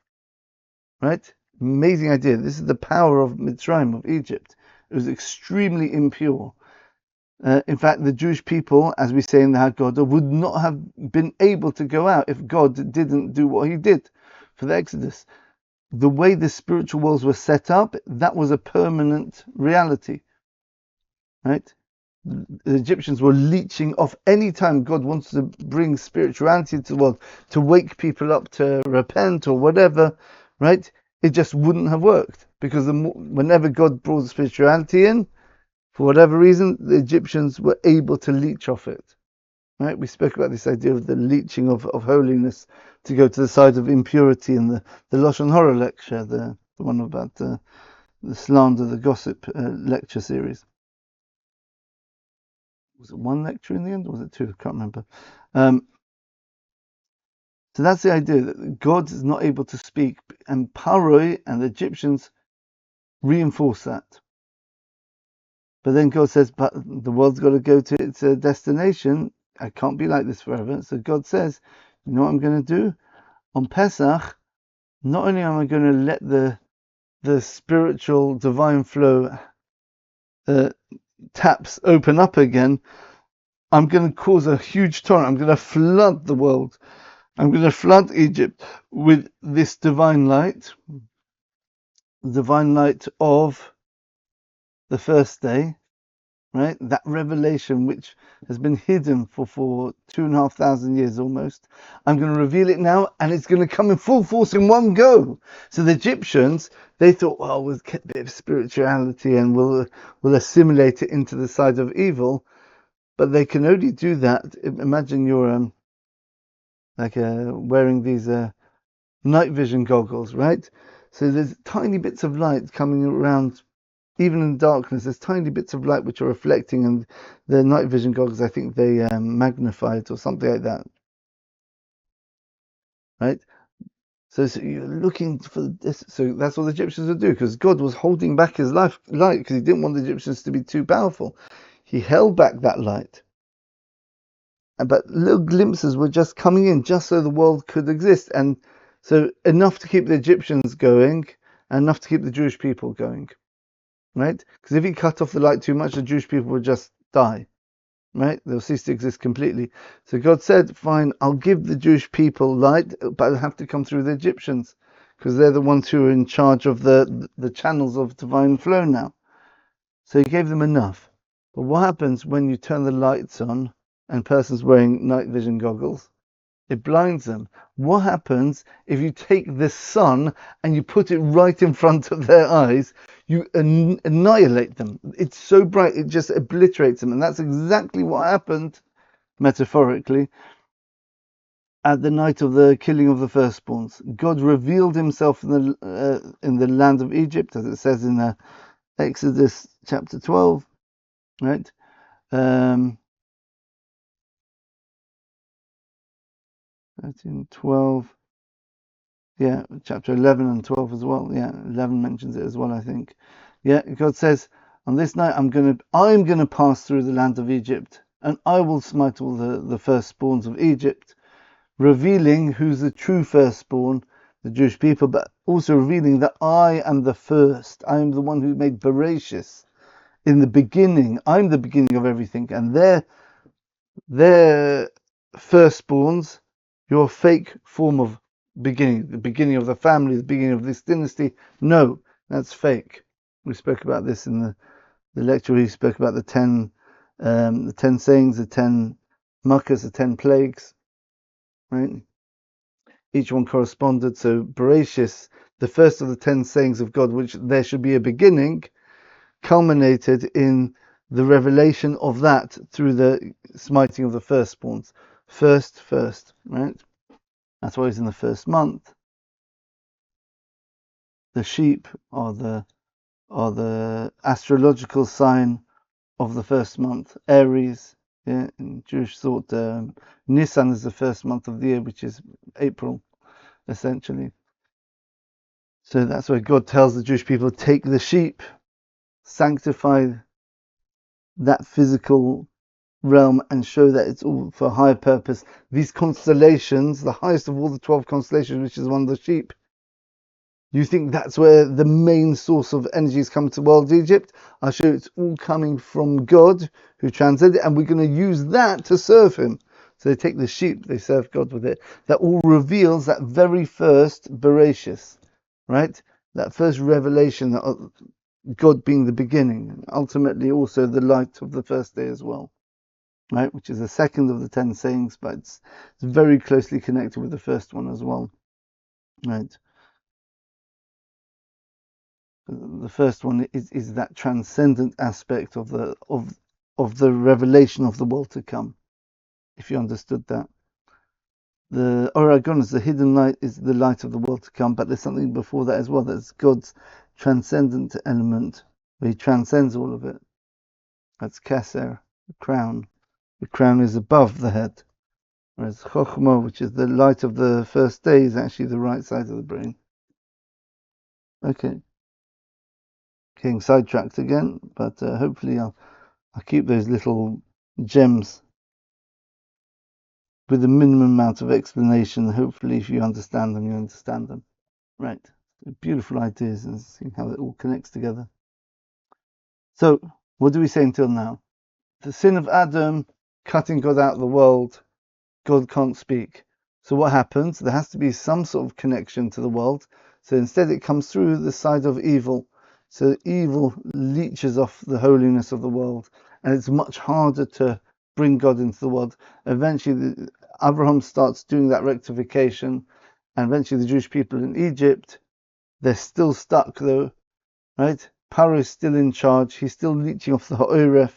Right? Amazing idea. This is the power of Mitzrayim, of Egypt. It was extremely impure. In fact, the Jewish people, as we say in the Haggadah, would not have been able to go out if God didn't do what he did for the Exodus. The way the spiritual worlds were set up, that was a permanent reality. Right? The Egyptians were leeching off any time God wants to bring spirituality to the world, to wake people up to repent or whatever, right? It just wouldn't have worked because whenever God brought spirituality in, for whatever reason, the Egyptians were able to leech off it. Right? We spoke about this idea of the leeching of holiness to go to the side of impurity in the Lashon Hara lecture, the one about the slander, the gossip lecture series. Was it one lecture in the end, or was it two? I can't remember. So that's the idea that God is not able to speak, and Paro and the Egyptians reinforce that. But then God says, but the world's got to go to its destination. I can't be like this forever. So God says, you know what I'm going to do? On Pesach, not only am I going to let the spiritual divine flow taps open up again, I'm going to cause a huge torrent. I'm going to flood the world. I'm going to flood Egypt with this divine light of the first day, right? That revelation which has been hidden for 2,500 years almost. I'm going to reveal it now, and it's going to come in full force in one go. So the Egyptians, they thought, well, we'll get a bit of spirituality and we'll assimilate it into the side of evil. But they can only do that. Imagine you're wearing these night vision goggles, right? So there's tiny bits of light coming around, even in darkness. There's tiny bits of light which are reflecting, and the night vision goggles, I think they magnify it or something like that, right? So you're looking for this. So that's what the Egyptians would do, because God was holding back his light because he didn't want the Egyptians to be too powerful. He held back that light. But little glimpses were just coming in, just so the world could exist, and so enough to keep the Egyptians going, and enough to keep the Jewish people going, right? Because if he cut off the light too much, the Jewish people would just die, right? They'll cease to exist completely. So God said, fine, I'll give the Jewish people light, but it'll have to come through the Egyptians, because they're the ones who are in charge of the channels of divine flow now. So he gave them enough. But what happens when you turn the lights on and a person's wearing night vision goggles? It blinds them. What happens if you take the sun and you put it right in front of their eyes? You annihilate them. It's so bright, it just obliterates them. And that's exactly what happened, metaphorically, at the night of the killing of the firstborns. God revealed himself in the land of Egypt, as it says in Exodus chapter 12, right? 13, 12, yeah, chapter 11 and 12 as well. Yeah, 11 mentions it as well, I think. Yeah, God says, on this night I'm gonna pass through the land of Egypt, and I will smite all the firstborns of Egypt, revealing who's the true firstborn, the Jewish people, but also revealing that I am the first. I am the one who made Bereshis in the beginning. I'm the beginning of everything, and they're firstborns, your fake form of beginning, the beginning of the family, the beginning of this dynasty. No, that's fake. We spoke about this in the lecture. We spoke about the 10 sayings, the 10 makkahs, the 10 plagues, right? Each one corresponded. So Bereshis, the first of the 10 sayings of God, which there should be a beginning, culminated in the revelation of that through the smiting of the firstborns. First, right? That's why it's in the first month. The sheep are the astrological sign of the first month. Aries, yeah, in Jewish thought, Nisan is the first month of the year, which is April, essentially. So that's why God tells the Jewish people, take the sheep, sanctify that physical realm and show that it's all for a higher purpose. These constellations, the highest of all the 12 constellations, which is one of the sheep, you think that's where the main source of energy is coming to world Egypt? I'll show you it's all coming from God who transcended, and we're going to use that to serve him. So they take the sheep, they serve God with it. That all reveals that very first Bereshis, right? That first revelation of God being the beginning, and ultimately also the light of the first day as well, right? Which is the second of the 10 sayings, but it's very closely connected with the first one as well, right? The first one is that transcendent aspect of the revelation of the world to come. If you understood that, the Oragonis, the hidden light, is the light of the world to come. But there's something before that as well. That's God's transcendent element, where He transcends all of it. That's Keser, the crown. The crown is above the head, whereas Chokhmah, which is the light of the first day, is actually the right side of the brain. Okay. Getting sidetracked again, but hopefully I'll keep those little gems with a minimum amount of explanation. Hopefully, if you understand them, you understand them. Right. Beautiful ideas and seeing how it all connects together. So, what do we say until now? The sin of Adam, cutting God out of the world, God can't speak. So what happens? There has to be some sort of connection to the world. So instead it comes through the side of evil. So evil leeches off the holiness of the world. And it's much harder to bring God into the world. Eventually, Avraham starts doing that rectification. And eventually the Jewish people in Egypt, they're still stuck though, right? Paro is still in charge. He's still leeching off the Ha'oref,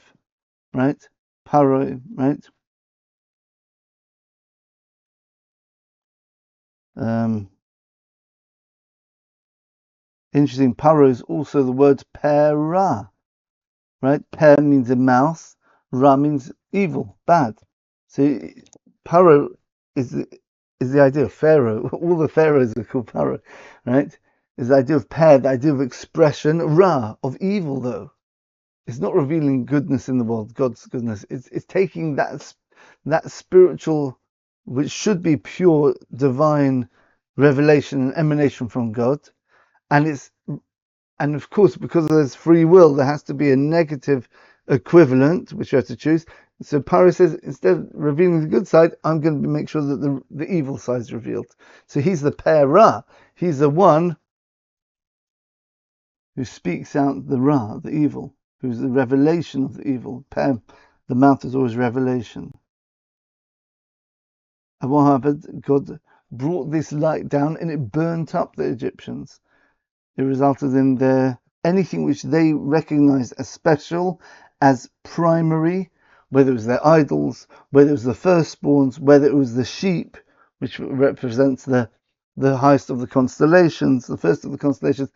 right? Paro, right? Interesting, Paro is also the word Pera, right? Per means a mouse, Ra means evil, bad. So Paro is the idea of Pharaoh. All the pharaohs are called Paro, right? Is the idea of Per, the idea of expression, Ra, of evil though. It's not revealing goodness in the world, God's goodness. It's taking that spiritual, which should be pure divine revelation and emanation from God, and of course, because there's free will, there has to be a negative equivalent which you have to choose. So Paro says, instead of revealing the good side, I'm going to make sure that the evil side is revealed. So he's the Pera. He's the one who speaks out the Ra, the evil, who's the revelation of the evil. Per, the mouth is always revelation. And what happened? God brought this light down and it burnt up the Egyptians. It resulted in their anything which they recognized as special, as primary, whether it was their idols, whether it was the firstborns, whether it was the sheep, which represents the highest of the constellations, the first of the constellations,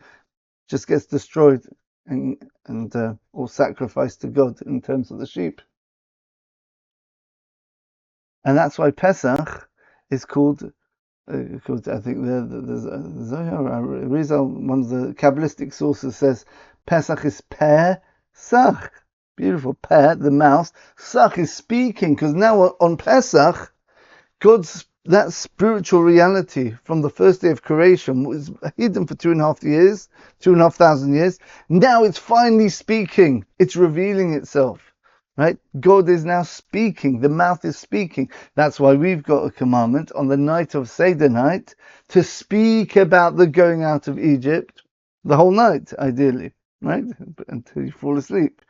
just gets destroyed and or sacrificed to God in terms of the sheep. And that's why Pesach is called. Because I think the Zohar, Rizal, one of the Kabbalistic sources, says Pesach is Sach. Beautiful. The mouse. Sach is speaking, because now on Pesach, God's that spiritual reality from the first day of creation was hidden for 2.5 years, 2,500 years. Now it's finally speaking. It's revealing itself. Right? God is now speaking. The mouth is speaking. That's why we've got a commandment on the night of Seder night to speak about the going out of Egypt the whole night, ideally, right? Until you fall asleep,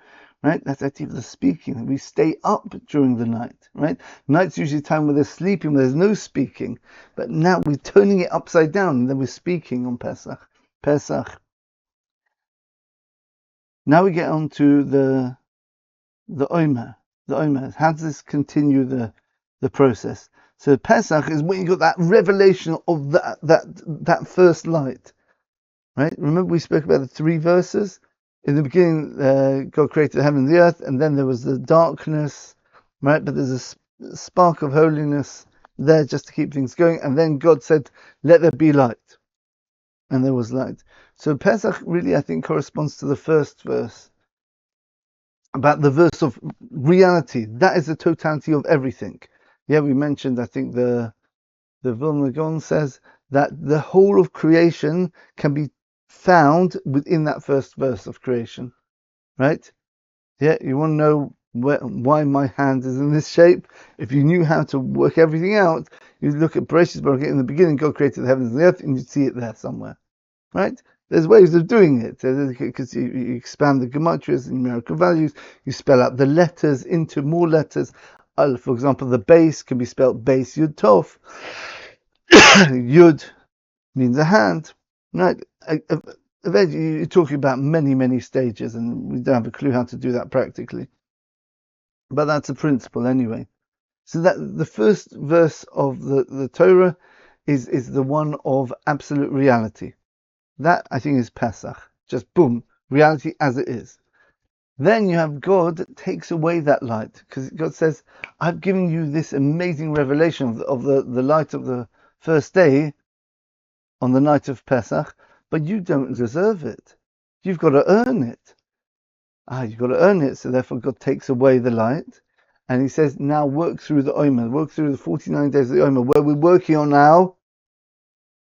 right? That's actually the speaking. We stay up during the night, right? Night's usually time where they're sleeping, where there's no speaking. But now we're turning it upside down and then we're speaking on Pesach. Now we get on to the Omer. How does this continue the process? So Pesach is when you got that revelation of that first light, right? Remember we spoke about the 3 verses. In the beginning, God created the heaven and the earth, and then there was the darkness, right? But there's a spark of holiness there just to keep things going. And then God said, "Let there be light," and there was light. So Pesach really, I think, corresponds to the first verse, about the verse of reality. That is the totality of everything. Yeah, we mentioned, I think the Vilna Gaon says that the whole of creation can be found within that first verse of creation, right? Yeah, you want to know why my hand is in this shape? If you knew how to work everything out, you'd look at Bereshit Baruch in the beginning, God created the heavens and the earth, and you'd see it there somewhere, right? There's ways of doing it, because you expand the gematrias and numerical values, you spell out the letters into more letters. For example, the base can be spelled base Yud Tov. Yud means a hand, right? You're talking about many stages, and we don't have a clue how to do that practically. But that's a principle anyway. So that the first verse of the Torah is the one of absolute reality. That, I think, is Pesach. Just boom, reality as it is. Then you have God that takes away that light, because God says, I've given you this amazing revelation of the light of the first day on the night of Pesach, but you don't deserve it. You've got to earn it. You've got to earn it, so therefore God takes away the light. And he says, now work through the Omer, work through the 49 days of the Omer, where we're working on now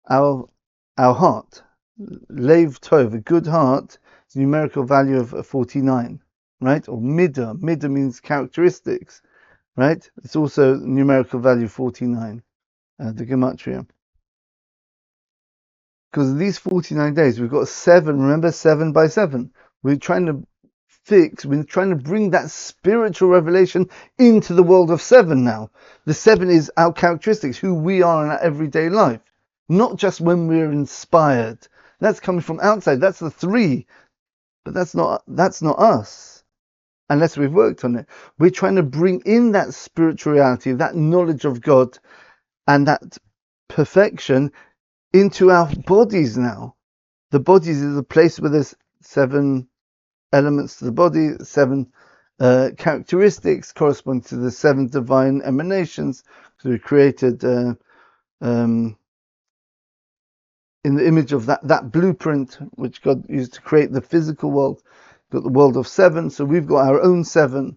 our heart. Lev Tov, a good heart, is a numerical value of 49, right? Or Midah. Midah means characteristics, right? It's also numerical value 49, the Gematria. Because these 49 days, we've got 7, remember, 7 by 7. We're trying to bring that spiritual revelation into the world of 7 now. The 7 is our characteristics, who we are in our everyday life. Not just when we're inspired. That's coming from outside. That's the 3. But that's not us. Unless we've worked on it. We're trying to bring in that spirituality, that knowledge of God, and that perfection into our bodies now. The bodies is a place where there's 7 elements to the body, 7 characteristics corresponding to the 7 divine emanations. So we created in the image of that blueprint which God used to create the physical world. We've got the world of 7, so we've got our own 7.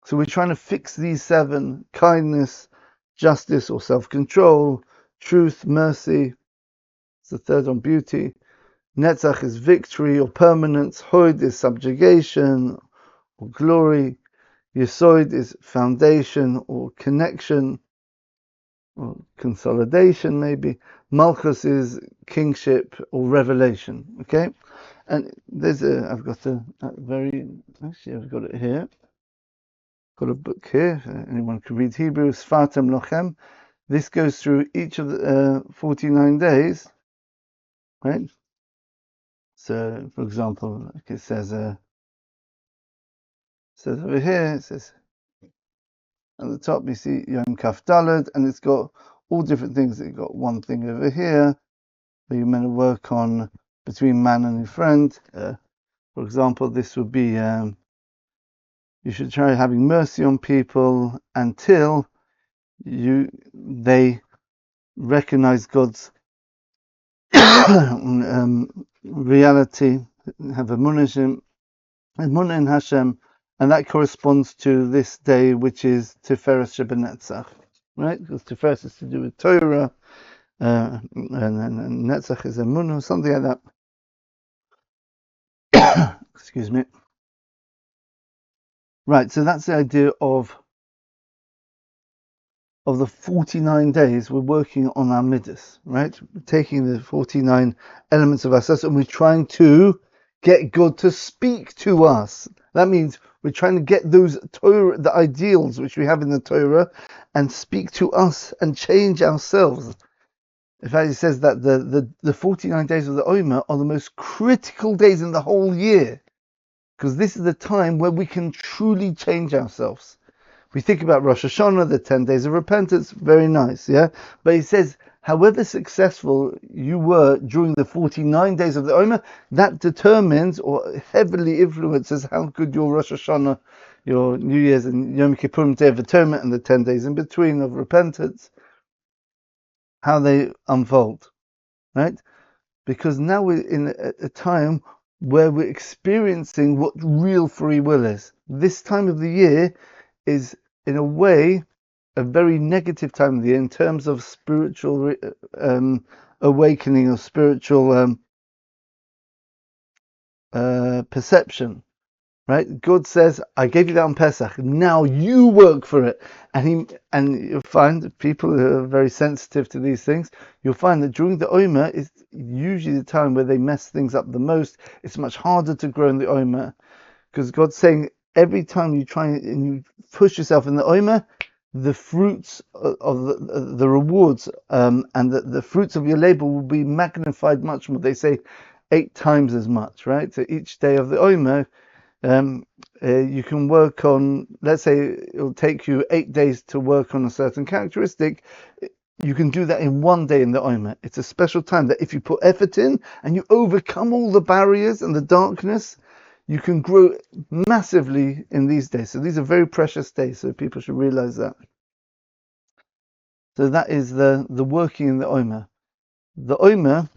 So we're trying to fix these 7: kindness, justice or self-control, truth, mercy. It's the third on beauty. Netzach is victory or permanence. Hod is subjugation or glory. Yesod is foundation or connection or consolidation, maybe. Malchus is kingship or revelation. Okay, and I've got I've got it here. Got a book here. Anyone can read Hebrew. Sfartem Lochem. This goes through each of the 49 days, right? So, for example, like it says over here, it says at the top you see Yom Kaf Daled, and it's got all different things. It's got one thing over here where you're meant to work on between man and his friend. For example, this would be you should try having mercy on people until they recognize God's reality, have emunah in Hashem, and that corresponds to this day, which is Tiferes Shebenetzach, right? Because Tiferes is to do with Torah, and Netzach is emunah, something like that. Excuse me. Right, so that's the idea of the 49 days we're working on our midas, right? We're taking the 49 elements of ourselves and we're trying to get God to speak to us. That means we're trying to get those Torah, the ideals which we have in the Torah, and speak to us and change ourselves. In fact, it says that the 49 days of the Omer are the most critical days in the whole year, because this is the time where we can truly change ourselves. We think about Rosh Hashanah, the 10 days of repentance, very nice, yeah? But he says, however successful you were during the 49 days of the Omer, that determines or heavily influences how good your Rosh Hashanah, your New Year's and Yom Kippur Day of Atonement and the 10 days in between of repentance, how they unfold, right? Because now we're in a time where we're experiencing what real free will is. This time of the year is, in a way, a very negative time of the year in terms of spiritual awakening or spiritual perception, right? God says, I gave you that on Pesach, now you work for it. And you'll find that people who are very sensitive to these things, you'll find that during the Omer is usually the time where they mess things up the most. It's much harder to grow in the Omer, because God's saying every time you try and you push yourself in the Omer, the fruits of the rewards and the fruits of your labor will be magnified much more. They say 8 times as much, right? So each day of the Omer, you can work on, let's say it'll take you 8 days to work on a certain characteristic. You can do that in 1 day in the Omer. It's a special time that if you put effort in and you overcome all the barriers and the darkness, you can grow massively in these days. So these are very precious days, so people should realize that. So that is the working in the Omer. The Omer,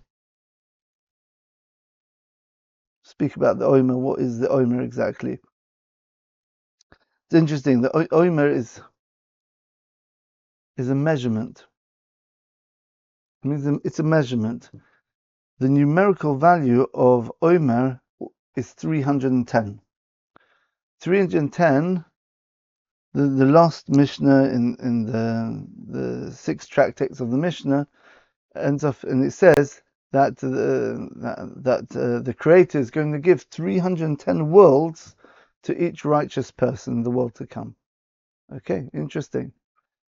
speak about the Omer. What is the Omer exactly? It's interesting. The Omer is a measurement. It means it's a measurement. The numerical value of Omer is 310. 310, the last Mishnah in the 6 tractates of the Mishnah ends off, and it says that the Creator is going to give 310 worlds to each righteous person in the world to come. Okay, interesting.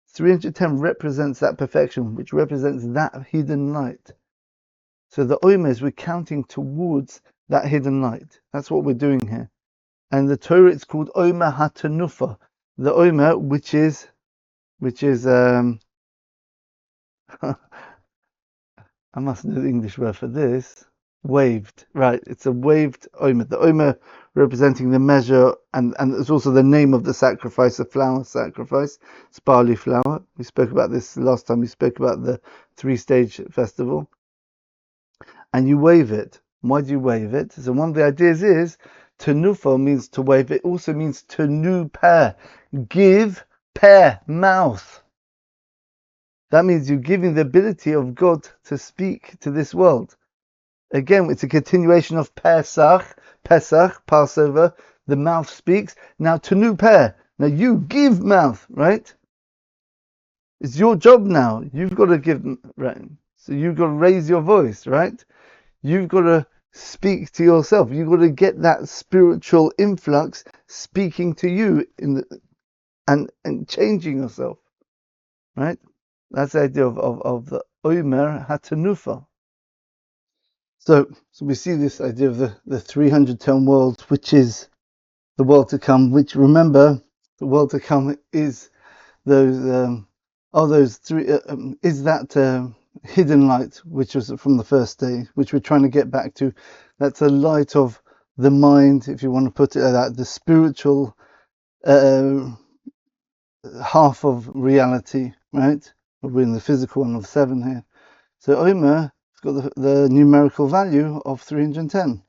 310 represents that perfection, which represents that hidden light. So the Omer, we're counting towards that hidden light. That's what we're doing here. And the Torah, it's called Omer HaTanufa. The Omer, which is I must know the English word for this. Waved, right? It's a waved Omer. The Omer representing the measure, and it's also the name of the sacrifice, the flour sacrifice. It's barley flour. We spoke about this last time. We spoke about the 3-stage festival. And you wave it. Why do you wave it? So one of the ideas is tenufa means to wave. It also means tenu pair, give pair, mouth. That means you're giving the ability of God to speak to this world. Again, it's a continuation of Pesach, Passover. The mouth speaks. Now, Tanu Peh. Now, you give mouth, right? It's your job now. You've got to give, right? So you've got to raise your voice, right? You've got to speak to yourself. You've got to get that spiritual influx speaking to you and changing yourself, right? That's the idea of the Omer Hatanufa. So we see this idea of the 310 world, which is the world to come, which, remember, the world to come is those three, is that hidden light, which was from the first day, which we're trying to get back to. That's a light of the mind, if you want to put it like that, the spiritual half of reality, right? We're in the physical one of 7 here. So Omer has got the numerical value of 310.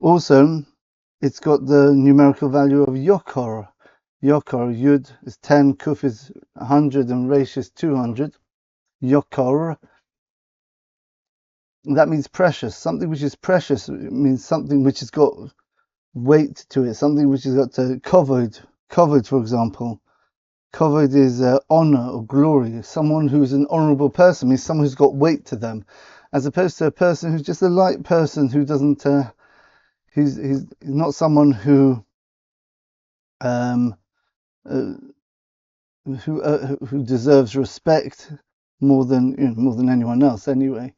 Also, it's got the numerical value of Yokor. Yokor, Yud is 10, Kuf is 100, and Resh is 200. Yokor. That means precious. Something which is precious means something which has got weight to it, something which has got kavod. Kavod, for example. Kavod is honor or glory. Someone who's an honorable person means someone who's got weight to them, as opposed to a person who's just a light person who doesn't. He's not someone who who deserves respect more than anyone else. Anyway,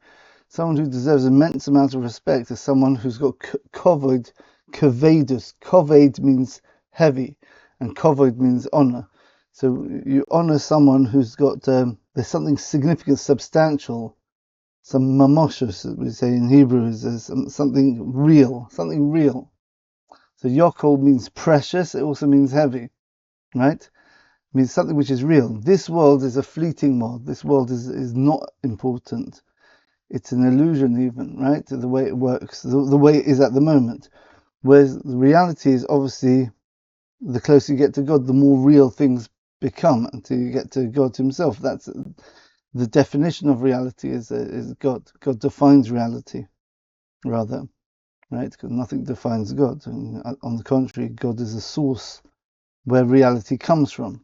someone who deserves immense amount of respect is someone who's got kavod, kavadus. Kavod means heavy, and kavod means honor. So you honor someone who's got there's something significant, substantial, some mamoshus, we say in Hebrew, is something real, something real. So Yokol means precious. It also means heavy, right? It means something which is real. This world is a fleeting world. This world is not important. It's an illusion even, right? The way it works, the way it is at the moment. Whereas the reality is obviously the closer you get to God, the more real things become until you get to God himself. That's the definition of reality is God. God defines reality, rather. Right? Because nothing defines God. And on the contrary, God is a source where reality comes from.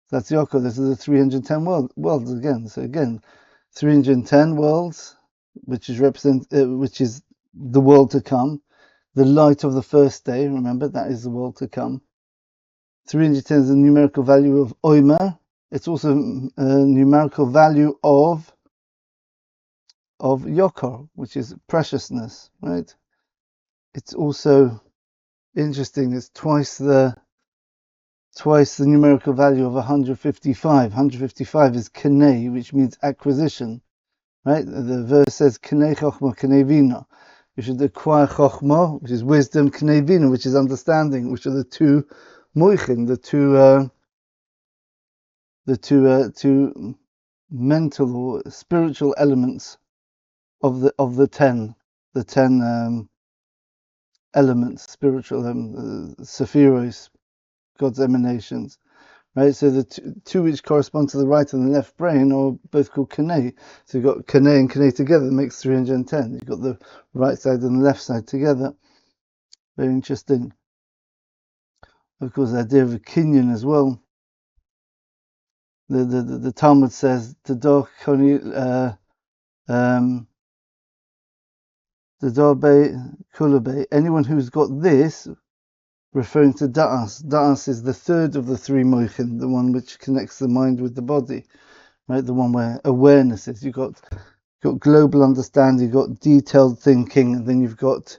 That's Yaakov. This is the 310 worlds again. So again, 310 worlds, which is which is the world to come. The light of the first day. Remember, that is the world to come. 310 is the numerical value of Omer. It's also a numerical value of Yokor, which is preciousness. Right? It's also interesting. It's twice the numerical value of 155. 155 is kenei, which means acquisition, right? The verse says kenei chochma, kenei vina. You should acquire chochma, which is wisdom, kenei vina, which is understanding, which are the two moichin, the two mental or spiritual elements of the 10 elements, spiritual sephiros, God's emanations, right? So the two which correspond to the right and the left brain are both called Kaneh. So you've got Kaneh and Kaneh together, that makes 310. You've got the right side and the left side together. Very interesting. Of course, the idea of a Kinyan as well. The Talmud says, the anyone who's got this, referring to Da'as. Da'as is the third of the three moichin, the one which connects the mind with the body, right? The one where awareness is. You've got global understanding, you've got detailed thinking, and then you've got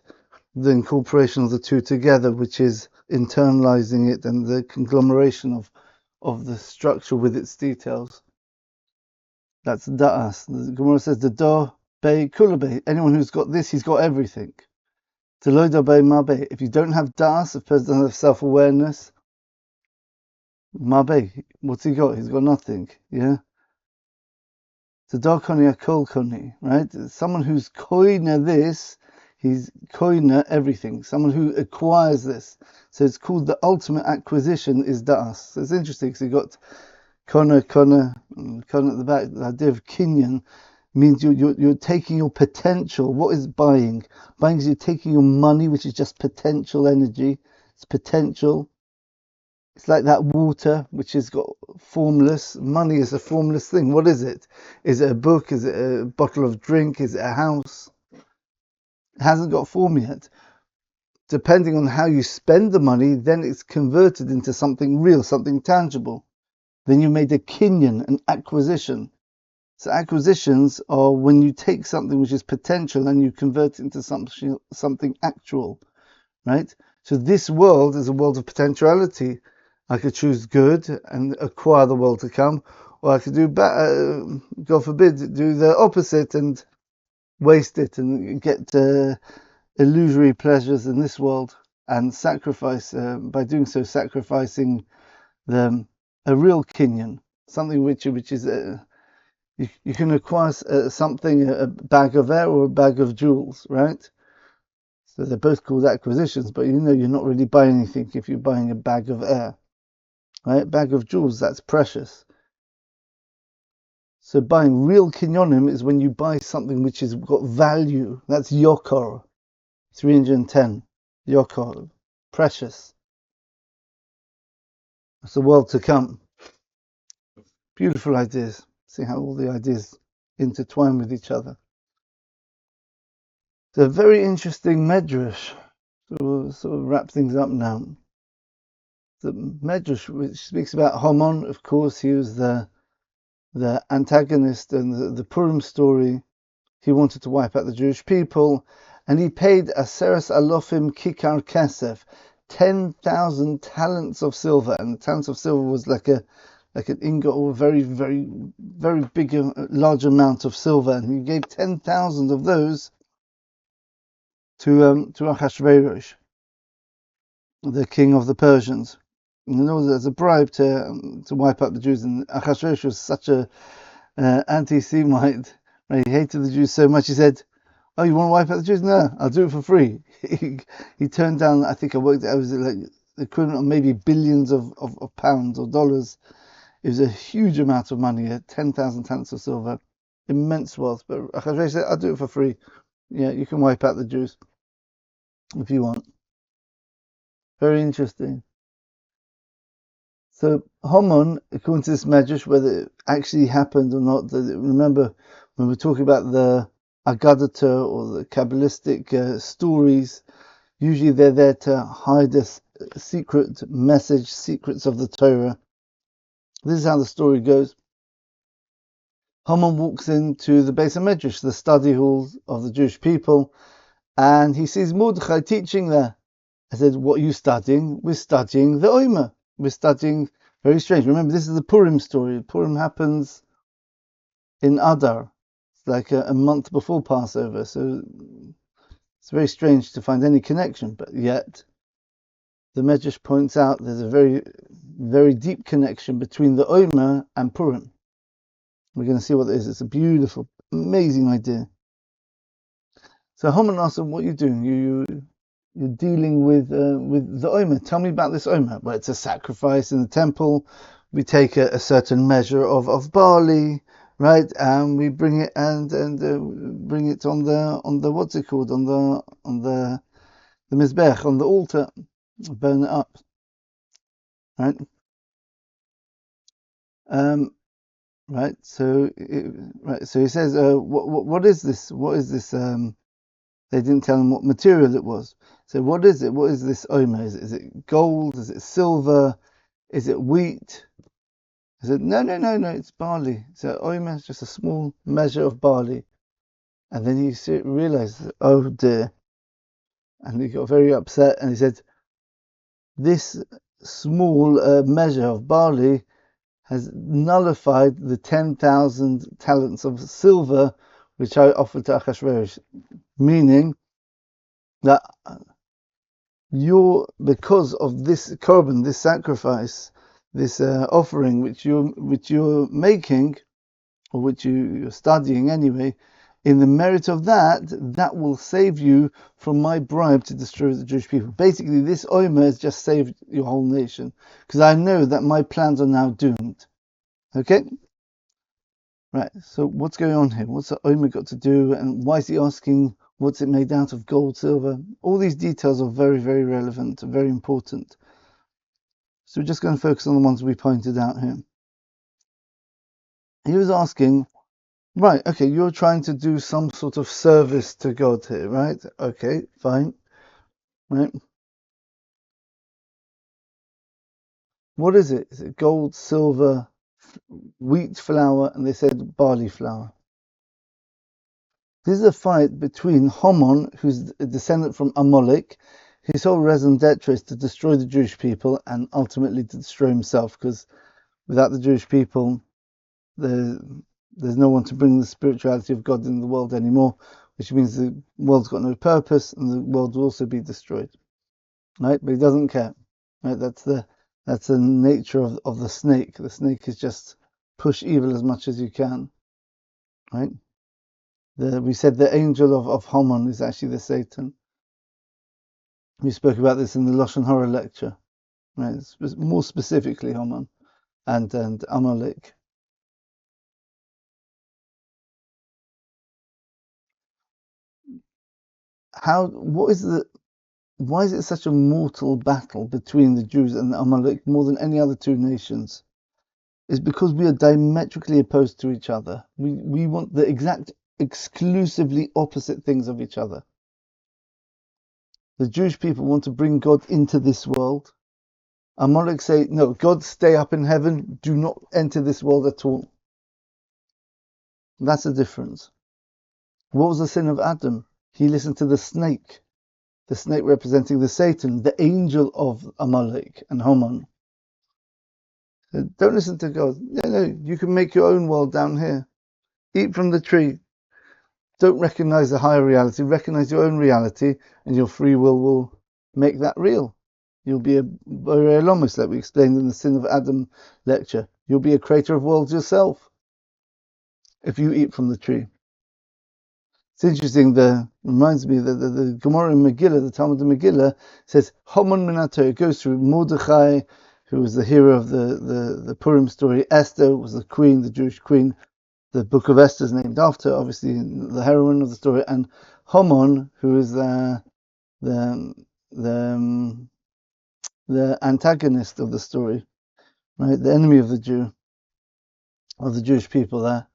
the incorporation of the two together, which is internalizing it and the conglomeration of the structure with its details. That's Da'as. The Gemara says, the Do Bei Kulabei. Anyone who's got this, he's got everything. If you don't have das, if a person doesn't have self-awareness, mabe, what's he got? He's got nothing. Yeah. So darkoni akol koni, right? Someone who's koina this, he's koina everything. Someone who acquires this. So it's called the ultimate acquisition is das. So it's interesting because you got kona at the back. The idea of kinyan means you're taking your potential. What is buying? Buying is you're taking your money, which is just potential energy. It's potential. It's like that water, which has got formless. Money is a formless thing. What is it? Is it a book? Is it a bottle of drink? Is it a house? It hasn't got form yet. Depending on how you spend the money, then it's converted into something real, something tangible. Then you made a kinyan, an acquisition. So acquisitions are when you take something which is potential and you convert it into something actual, right? So this world is a world of potentiality. I could choose good and acquire the world to come, or I could do God forbid, do the opposite and waste it and get illusory pleasures in this world and sacrifice, by doing so, sacrificing a real kinyan, something which is you can acquire something, a bag of air or a bag of jewels, right? So they're both called acquisitions, but you're not really buying anything if you're buying a bag of air, right? Bag of jewels, that's precious. So buying real kinyonim is when you buy something which has got value. That's yokor, 310, yokor, precious. That's the world to come. Beautiful ideas. See how all the ideas intertwine with each other. It's a very interesting Midrash. So we'll sort of wrap things up now. The Midrash, which speaks about Haman, of course, he was the antagonist in the Purim story. He wanted to wipe out the Jewish people, and he paid Aseres Alofim Kikar Kesef, 10,000 talents of silver, and the talents of silver was like an ingot or a very, very, very big, large amount of silver, and he gave 10,000 of those to Achashverosh, the king of the Persians, in order as a bribe to wipe out the Jews. And Achashverosh was such a anti-Semite, right? He hated the Jews so much. He said, "Oh, you want to wipe out the Jews? No, I'll do it for free." He turned down. I think I worked out it was like the equivalent of maybe billions of pounds or dollars. It was a huge amount of money, 10,000 talents of silver, immense wealth. But Achashverosh said, "I'll do it for free. Yeah, you can wipe out the Jews if you want." Very interesting. So Haman, according to this Midrash, whether it actually happened or not, remember when we're talking about the Agadah or the Kabbalistic stories, usually they're there to hide a secret message, secrets of the Torah. This is how the story goes. Haman walks into the Beis HaMidrash, the study halls of the Jewish people, and he sees Mordechai teaching there. I said, "What are you studying?" "We're studying the Omer. We're studying," very strange. Remember, this is the Purim story. Purim happens in Adar. It's like a month before Passover. So it's very strange to find any connection. But yet, the Midrash points out there's a very, very deep connection between the Omer and Purim. We're going to see what it is. It's a beautiful, amazing idea. So Haman asks him, "What are you doing? You're dealing with the Omer. Tell me about this Omer." "Well, it's a sacrifice in the temple. We take a certain measure of barley, right? And we bring it and bring it on the what's it called, on the mizbech, on the altar, burn it up, right? Right. So he says, what is this? What is this? They didn't tell him what material it was. So what is it? What is this Omer? Is it gold? Is it silver? Is it wheat? I said, no, it's barley. So Omer is just a small measure of barley. And then he realized, oh dear. And he got very upset and he said, this small measure of barley has nullified the 10,000 talents of silver which I offered to Achashverosh. Meaning that because of this korban, this sacrifice, this offering which you're making, or which you're studying anyway, in the merit of that will save you from my bribe to destroy the Jewish people. Basically, this Omer has just saved your whole nation, because I know that my plans are now doomed. Okay? Right, so what's going on here? What's the Omer got to do? And why is he asking what's it made out of, gold, silver? All these details are very, very relevant, very important. So we're just going to focus on the ones we pointed out here. He was asking, right, okay, you're trying to do some sort of service to God here, right? Okay, fine. Right. What is it? Is it gold, silver, wheat flour, and they said barley flour? This is a fight between Haman, who's a descendant from Amalek. His whole raison d'etre is to destroy the Jewish people and ultimately to destroy himself, because without the Jewish people, there's no one to bring the spirituality of God in the world anymore, which means the world's got no purpose and the world will also be destroyed. Right? But he doesn't care. Right? That's the nature of the snake. The snake is just push evil as much as you can. Right? We said the angel of Haman is actually the Satan. We spoke about this in the Lashon Hara lecture. Right? More specifically Haman and Amalek. Why is it such a mortal battle between the Jews and the Amalek more than any other two nations? It's because we are diametrically opposed to each other. We want the exact, exclusively opposite things of each other. The Jewish people want to bring God into this world. Amalek say, no, God stay up in heaven, do not enter this world at all. That's the difference. What was the sin of Adam? He listened to the snake representing the Satan, the angel of Amalek and Haman. So don't listen to God. No, you can make your own world down here. Eat from the tree. Don't recognize the higher reality. Recognize your own reality, and your free will make that real. You'll be a Borei Olamos, like we explained in the Sin of Adam lecture. You'll be a creator of worlds yourself if you eat from the tree. It's interesting. Reminds me that the Gemara in Megillah, the Talmud of Megillah, says Haman Minato. It goes through Mordechai, who was the hero of the Purim story. Esther was the queen, the Jewish queen. The book of Esther is named after, obviously, the heroine of the story, and Haman, who is the antagonist of the story, right? The enemy of the Jewish people. There,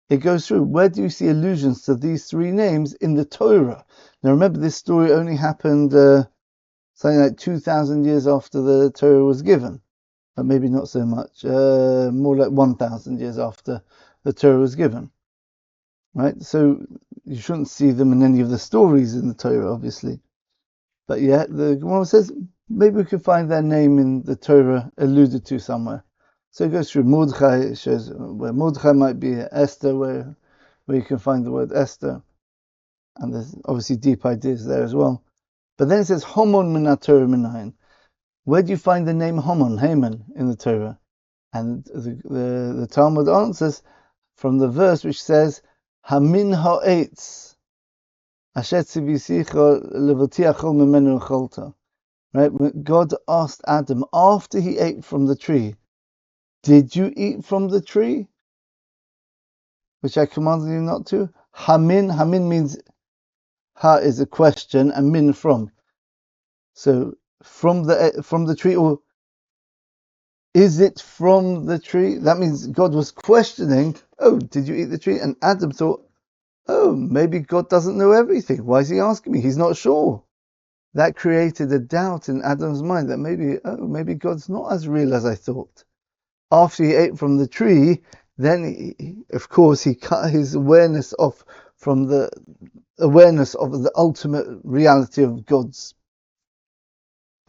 it goes through. Where do you see allusions to these three names in the Torah? Now, remember, this story only happened something like 2,000 years after the Torah was given, but maybe not so much. More like 1,000 years after the Torah was given. Right, so you shouldn't see them in any of the stories in the Torah, obviously. But yeah, the Gemara says maybe we could find their name in the Torah alluded to somewhere. So it goes through Mordechai. It shows where Mordechai might be, Esther, where you can find the word Esther, and there's obviously deep ideas there as well. But then it says Haman min Torah minayin. Where do you find the name Haman in the Torah? And the Talmud answers from the verse which says Hamin ha'etz asher tzivisicha levotiachol memenu acholta. Right? When God asked Adam after he ate from the tree, did you eat from the tree which I commanded you not to? Hamin means ha is a question and min from. So from the tree, or is it from the tree? That means God was questioning, oh, did you eat the tree? And Adam thought, oh, maybe God doesn't know everything. Why is he asking me? He's not sure. That created a doubt in Adam's mind that maybe God's not as real as I thought. After he ate from the tree, then of course he cut his awareness off from the awareness of the ultimate reality of God's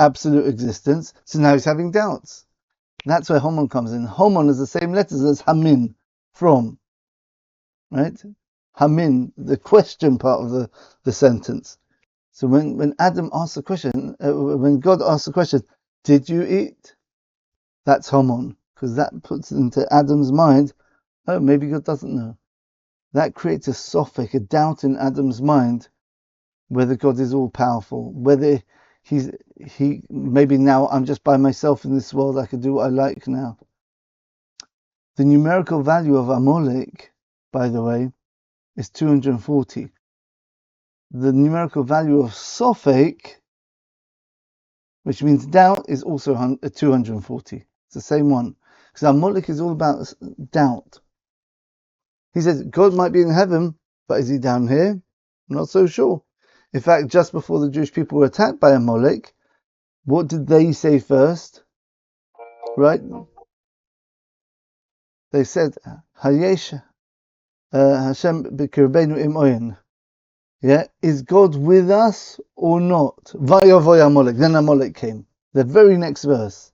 absolute existence. So now he's having doubts. And that's where Haman comes in. Haman is the same letters as Hamin, from. Right? Hamin, the question part of the sentence. So when Adam asks the question, when God asks the question, did you eat? That's Haman, because that puts into Adam's mind, oh, maybe God doesn't know. That creates a sophic, a doubt in Adam's mind, whether God is all powerful, whether he maybe now I'm just by myself in this world, I can do what I like now. The numerical value of Amalek by the way, is 240. The numerical value of Sophic, which means doubt, is also 240. It's the same one. Because Amalek is all about doubt. He says, God might be in heaven, but is he down here? I'm not so sure. In fact, just before the Jewish people were attacked by Amalek, what did they say first? Right? They said, Hayesh Hashem b'kirbeinu im oyin. Yeah, is God with us or not? Vayavoy Amalek. Then Amalek came. The very next verse.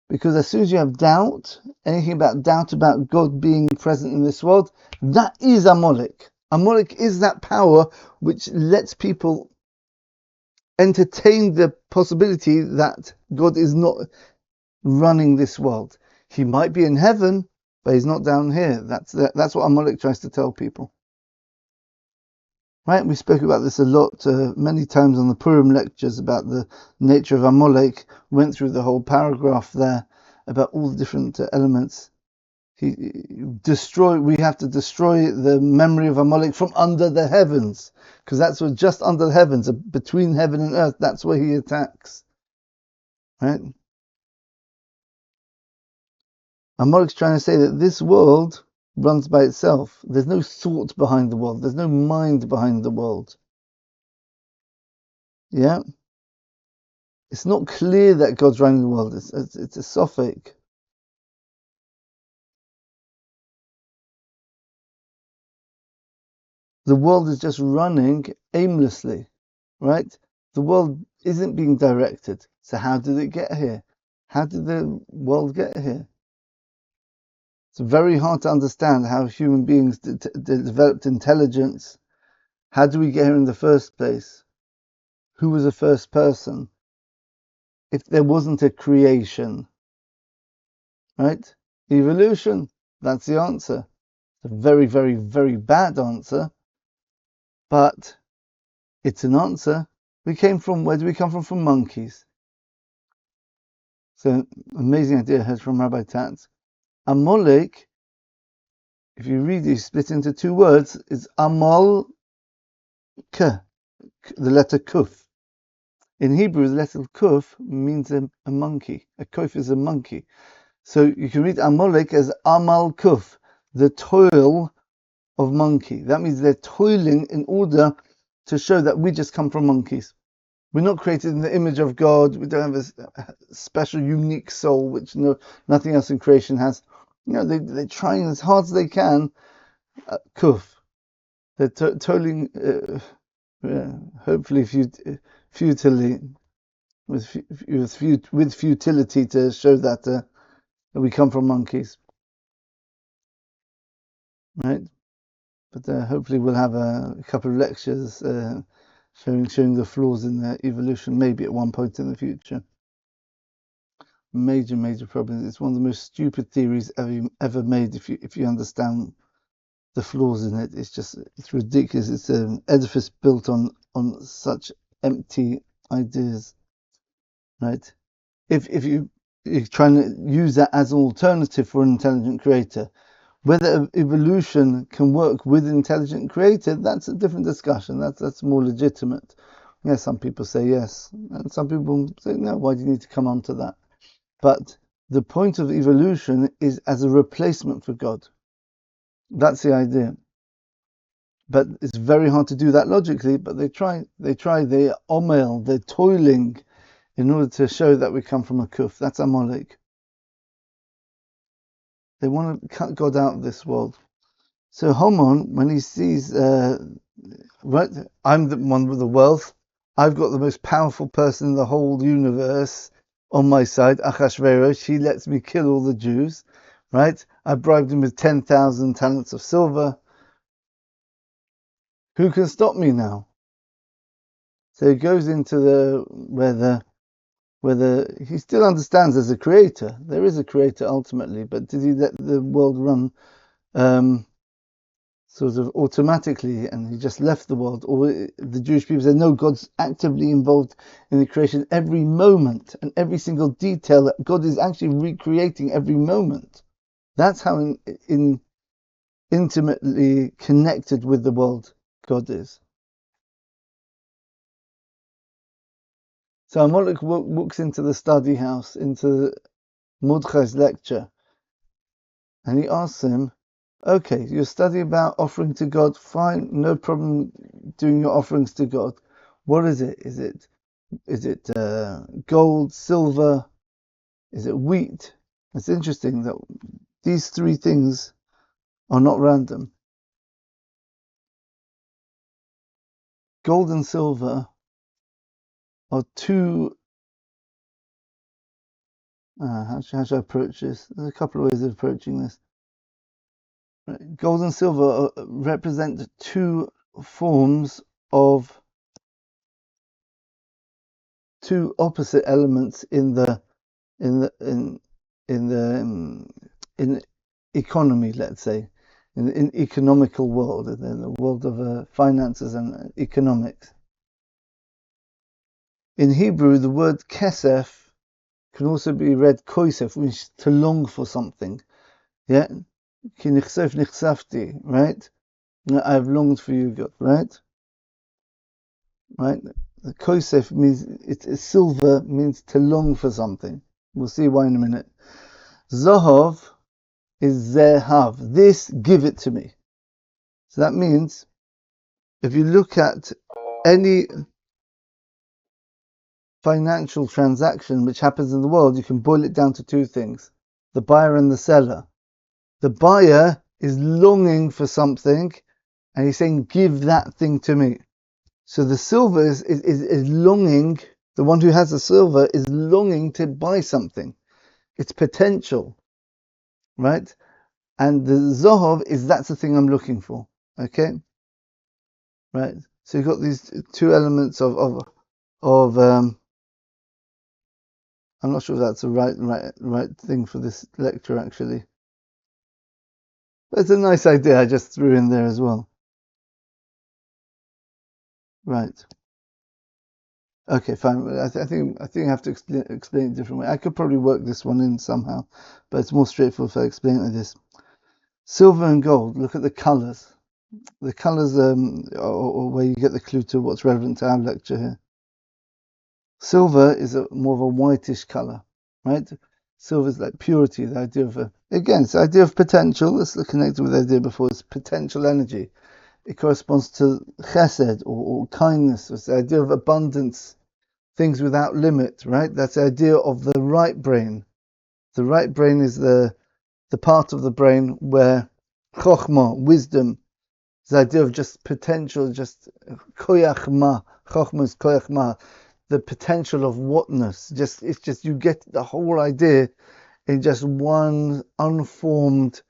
Because as soon as you have doubt, anything about doubt about God being present in this world, that is Amalek. Amalek is that power which lets people entertain the possibility that God is not running this world. He might be in heaven, but he's not down here. That's what Amalek tries to tell people. Right? We spoke about this a lot, many times on the Purim lectures about the nature of Amalek. Went through the whole paragraph there about all the different elements. We have to destroy the memory of Amalek from under the heavens, because that's what, just under the heavens, between heaven and earth, that's where he attacks. Right? Amalek's trying to say that this world runs by itself. There's no thought behind the world. There's no mind behind the world. Yeah? It's not clear that God's running the world. It's a sophic. The world is just running aimlessly, right? The world isn't being directed. So how did it get here? How did the world get here? It's very hard to understand how human beings developed intelligence. How do we get here in the first place? Who was the first person? If there wasn't a creation, right? Evolution, that's the answer. It's a very, very, very bad answer, but it's an answer. Where do we come from? From monkeys. So, amazing idea heard from Rabbi Tatz. Amalek, if you read it, split into two words, is Amal K, the letter Kuf. In Hebrew, the letter Kuf means a monkey. A Kuf is a monkey. So you can read Amalek as Amal Kuf, the toil of monkey. That means they're toiling in order to show that we just come from monkeys. We're not created in the image of God. We don't have a special, unique soul, which nothing else in creation has. They're trying as hard as they can. Kuf. They're toiling, hopefully futilely, with futility to show that we come from monkeys. Right? But hopefully we'll have a couple of lectures showing the flaws in their evolution, maybe at one point in the future. Major problems. It's one of the most stupid theories ever made. If you understand the flaws in it, it's ridiculous. It's an edifice built on such empty ideas, right? If you're trying to use that as an alternative for an intelligent creator, whether evolution can work with an intelligent creator, that's a different discussion. That's more legitimate. Yes, some people say yes, and some people say no. Why do you need to come on to that? But the point of evolution is as a replacement for God. That's the idea. But it's very hard to do that logically, but they try, they're toiling in order to show that we come from a kuf. That's Amalek. They want to cut God out of this world. So Haman, when he sees, right, I'm the one with the wealth, I've got the most powerful person in the whole universe on my side, Achashverosh, he lets me kill all the Jews, right? I bribed him with 10,000 talents of silver. Who can stop me now? So he goes into whether he still understands there's a creator. There is a creator ultimately, but did he let the world run sort of automatically and he just left the world? Or the Jewish people say, no, God's actively involved in the creation every moment and every single detail, that God is actually recreating every moment. That's how in intimately connected with the world God is. So Amalek walks into the study house, into Mordechai's lecture, and he asks him, okay, you're studying about offering to God, fine, no problem doing your offerings to God. What is it? Is it gold, silver? Is it wheat? It's interesting that these three things are not random. Gold and silver are two. How should I approach this? There's a couple of ways of approaching this. Gold and silver represent two forms of two opposite elements in the economy, let's say, in economical world, in the world of finances and economics. In Hebrew, the word kesef can also be read koisef, which is to long for something. Yeah, ki nichsef nichsafti, right? I've longed for you, God, right? Right. The koisef means it's silver, means to long for something. We'll see why in a minute. Zohov is zehav. This, give it to me. So that means if you look at any financial transaction which happens in the world, you can boil it down to two things: the buyer and the seller. The buyer is longing for something, and he's saying, give that thing to me. So the silver is longing, the one who has the silver is longing to buy something. It's potential, right? And the Zohov is, that's the thing I'm looking for, okay? Right? So you've got these two elements of I'm not sure if that's the right thing for this lecture, actually. But it's a nice idea I just threw in there as well. Right. Okay, fine. I think I have to explain it a different way. I could probably work this one in somehow, but it's more straightforward if I explain it like this. Silver and gold. Look at the colours. The colours, or where you get the clue to what's relevant to our lecture here. Silver is more of a whitish colour, right? Silver is like purity. The idea of again, it's the idea of potential. Let's connect with the idea before. It's potential energy. It corresponds to chesed or kindness. It's the idea of abundance. Things without limit, right? That's the idea of the right brain. The right brain is the part of the brain where chokhmah, wisdom, the idea of just potential, just koyach ma. Chokhmah is koyach ma, the potential of whatness. It's just you get the whole idea in just one unformed.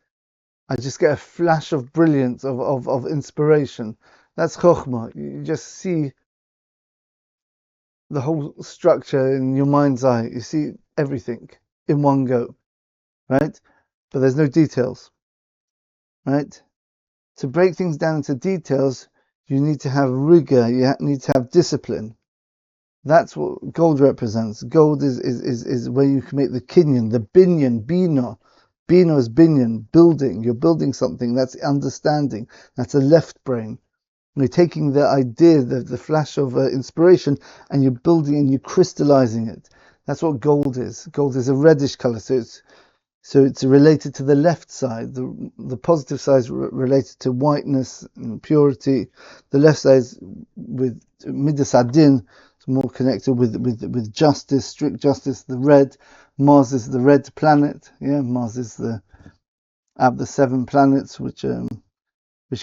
I just get a flash of brilliance, of inspiration. That's chokhmah. You just see the whole structure in your mind's eye. You see everything in one go, right? But there's no details, right? To break things down into details, you need to have rigor. You need to have discipline. That's what gold represents. Gold is where you can make the kinyan, the binyan, bina. Bina is binyan, building. You're building something. That's understanding. That's a left brain. You're taking the idea, the flash of inspiration, and you're building and you're crystallizing it. That's what gold is. Gold is a reddish color, so it's related to the left side. The positive side is related to whiteness and purity. The left side is with midas adin, it's more connected with justice, strict justice. The red, Mars is the red planet. Yeah, Mars is out of the 7 planets, which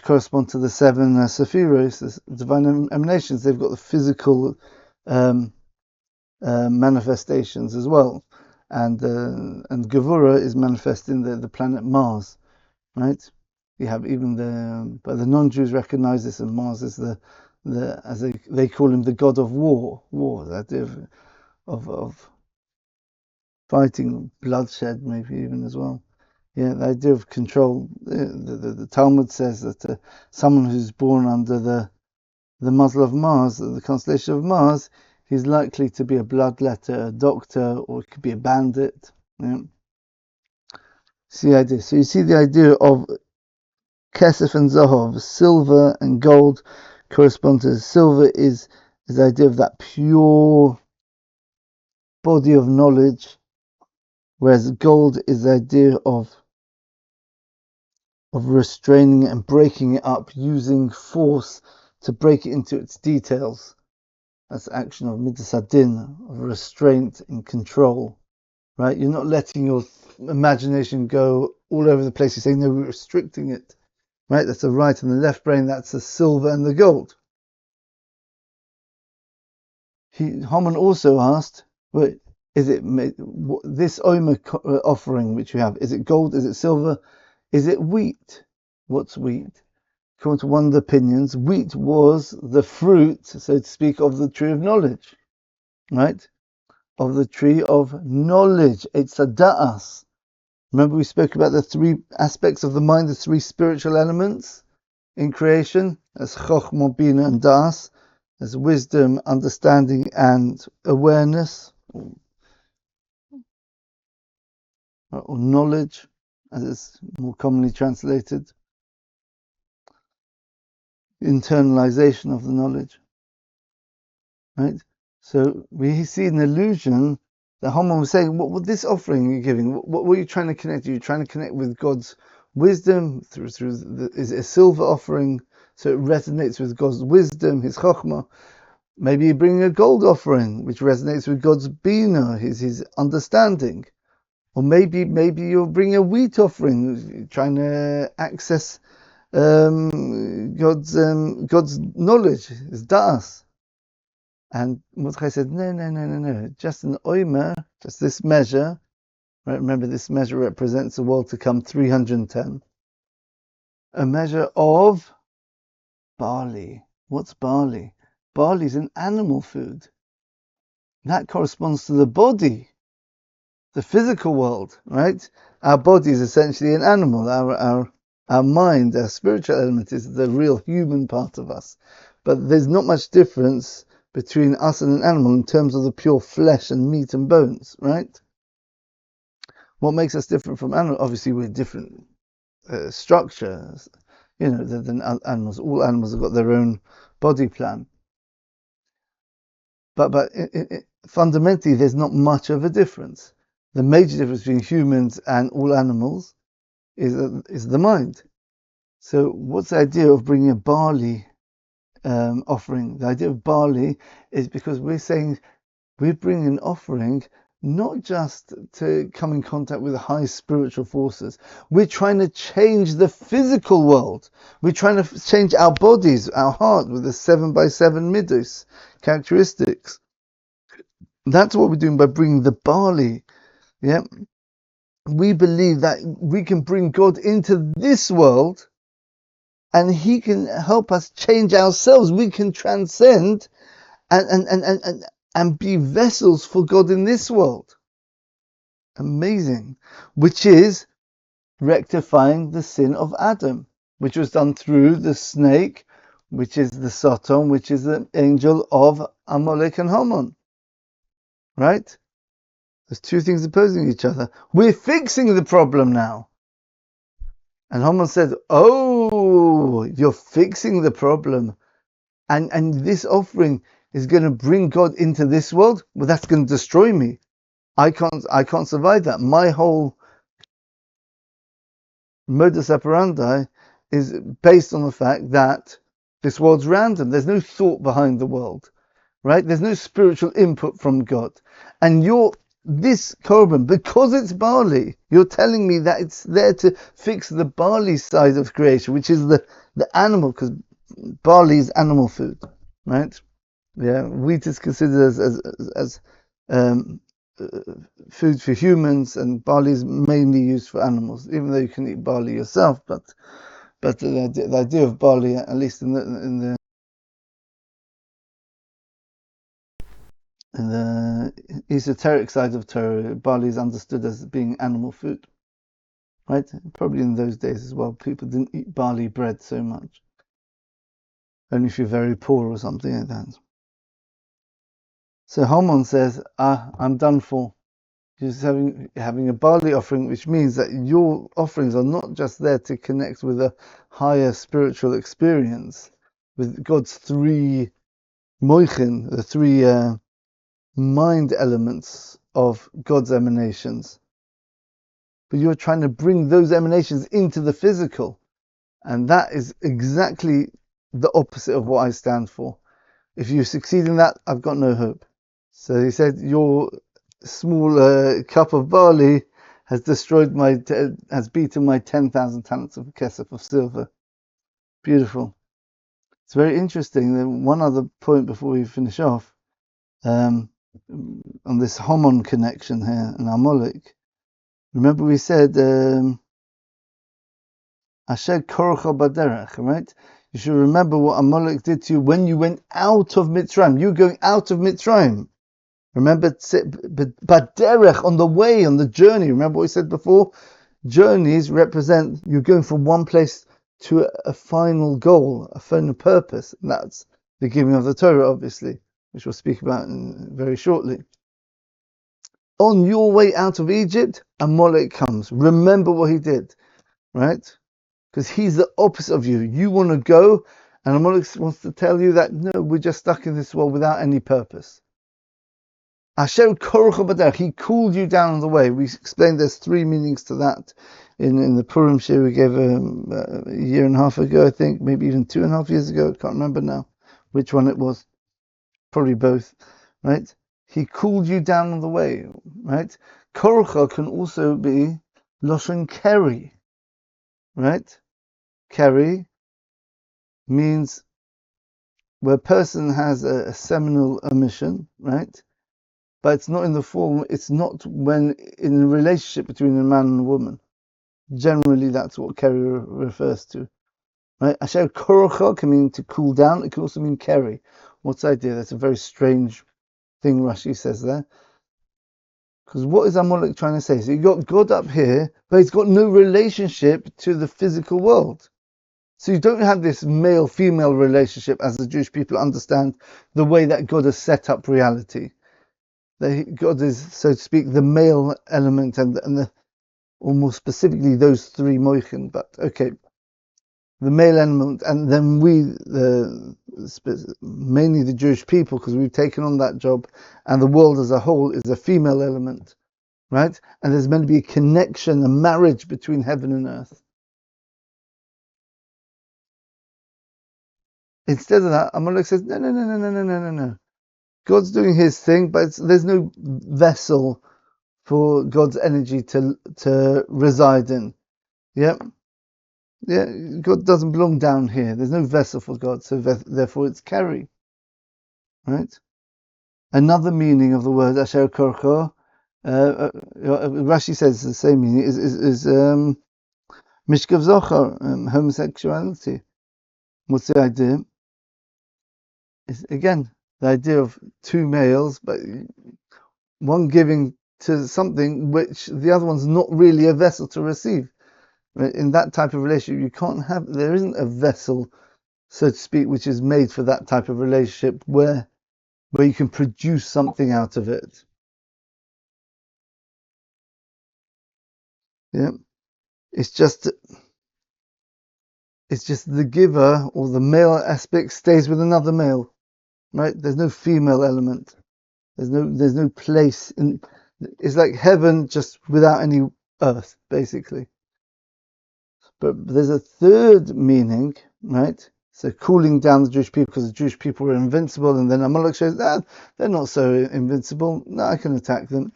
correspond to the 7 Sephiros, the divine emanations. They've got the physical manifestations as well, and Gevura is manifesting the planet Mars, right? You have even but the non-Jews recognize this, and Mars is as they call him, the god of war, the idea of fighting, bloodshed, maybe even as well. Yeah, the idea of control. The Talmud says that someone who's born under the muzzle of Mars, the constellation of Mars, he's likely to be a bloodletter, a doctor, or it could be a bandit. Yeah. See the idea. So you see the idea of Kesef and Zahov, silver and gold correspond to silver is the idea of that pure body of knowledge, whereas gold is the idea of restraining it and breaking it up, using force to break it into its details. That's the action of Midas Adin, of restraint and control, right? You're not letting your imagination go all over the place. You're saying, no, we're restricting it, right? That's the right and the left brain. That's the silver and the gold. Haman also asked, well, is it this Omer offering which you have, is it gold, is it silver, is it wheat? What's wheat? According to one of the opinions, wheat was the fruit, so to speak, of the tree of knowledge, right? Of the tree of knowledge. It's a da'as. Remember we spoke about the three aspects of the mind, the three spiritual elements in creation, as chokhmah, bina, and da'as, as wisdom, understanding, and awareness, or knowledge, as it's more commonly translated. Internalization of the knowledge, right? So we see an illusion that Haman was saying, what this offering you're giving, what were you trying to connect? Are you trying to connect with God's wisdom is it a silver offering, so it resonates with God's wisdom, his chokhmah? Maybe you bring a gold offering, which resonates with God's bina, his understanding. Or maybe you'll bring a wheat offering, trying to access God's knowledge, his da'as. And Mordechai said, no. Just an omer, just this measure. Right? Remember, this measure represents the world to come, 310. A measure of barley. What's barley? Barley is an animal food. That corresponds to the body, the physical world, right? Our body is essentially an animal. Our mind, our spiritual element is the real human part of us. But there's not much difference between us and an animal in terms of the pure flesh and meat and bones, right? What makes us different from animals? Obviously, we're different structures, than animals. All animals have got their own body plan. But fundamentally, there's not much of a difference. The major difference between humans and all animals is the mind. So what's the idea of bringing a barley offering? The idea of barley is because we're saying we're bringing an offering not just to come in contact with high spiritual forces. We're trying to change the physical world. We're trying to change our bodies, our heart, with the 7x7 midos characteristics. That's what we're doing by bringing the barley. Yeah, we believe that we can bring God into this world and he can help us change ourselves. We can transcend and be vessels for God in this world. Amazing. Which is rectifying the sin of Adam, which was done through the snake, which is the Satan, which is the angel of Amalek and Haman. Right? There's two things opposing each other. We're fixing the problem now. And Haman said, oh, you're fixing the problem. And this offering is going to bring God into this world? Well, that's going to destroy me. I can't survive that. My whole modus operandi is based on the fact that this world's random. There's no thought behind the world, right? There's no spiritual input from God. And this korban, because it's barley, you're telling me that it's there to fix the barley side of creation, which is the animal, because barley is animal food, right? Yeah, wheat is considered as food for humans, and barley is mainly used for animals. Even though you can eat barley yourself, but the idea of barley, at least in the esoteric side of Torah, barley is understood as being animal food, right? Probably in those days as well, people didn't eat barley bread so much, only if you're very poor or something like that. So Haman says, I'm done for. Just having a barley offering, which means that your offerings are not just there to connect with a higher spiritual experience, with God's three moichin, the three mind elements of God's emanations, but you're trying to bring those emanations into the physical, and that is exactly the opposite of what I stand for. If you succeed in that, I've got no hope. So he said, your small cup of barley has has beaten my 10,000 talents of kesef, of silver. Beautiful. It's very interesting. Then one other point before we finish off, on this Haman connection here and Amalek. Remember we said, Asher korcha baderech, right? You should remember what Amalek did to you when you went out of Mitzrayim. You going out of Mitzrayim. Remember, baderech, on the way, on the journey. Remember what we said before? Journeys represent you going from one place to a final goal, a final purpose. And that's the giving of the Torah, obviously, which we'll speak about very shortly. On your way out of Egypt, Amalek comes. Remember what he did, right? Because he's the opposite of you. You want to go, and Amalek wants to tell you that, no, we're just stuck in this world without any purpose. Asher korcha baderech, he cooled you down on the way. We explained there's three meanings to that in the Purim shir we gave a year and a half ago, I think, maybe even 2.5 years ago. I can't remember now which one it was. Probably both, right? He cooled you down on the way, right? Korcha can also be loshen keri, right? Keri means where a person has a seminal emission, right? But it's not in the form, it's not when in a relationship between a man and a woman. Generally, that's what keri refers to, right? Asher korcha can mean to cool down. It can also mean keri. What's the idea? That's a very strange thing Rashi says there. Because what is Amalek trying to say? So you got God up here, but he's got no relationship to the physical world. So you don't have this male-female relationship as the Jewish people understand the way that God has set up reality. That God is, so to speak, the male element and the, or more specifically, those three moichin. But okay, the male element, and then we, mainly the Jewish people, because we've taken on that job, and the world as a whole is a female element, right? And there's meant to be a connection, a marriage between heaven and earth. Instead of that, Amalek says, no. God's doing his thing, but there's no vessel for God's energy to reside in. Yeah, God doesn't belong down here. There's no vessel for God, so therefore it's keri, right? Another meaning of the word asher korcha, Rashi says the same meaning, is mishkav zochar, homosexuality. What's the idea? It's, again, the idea of two males, but one giving to something which the other one's not really a vessel to receive. In that type of relationship, there isn't a vessel, so to speak, which is made for that type of relationship where you can produce something out of it. Yeah, it's just the giver or the male aspect stays with another male, right? There's no female element. There's no place in. It's like heaven just without any earth, basically. But there's a third meaning, right? So cooling down the Jewish people because the Jewish people were invincible, and then Amalek shows that they're not so invincible. No, I can attack them,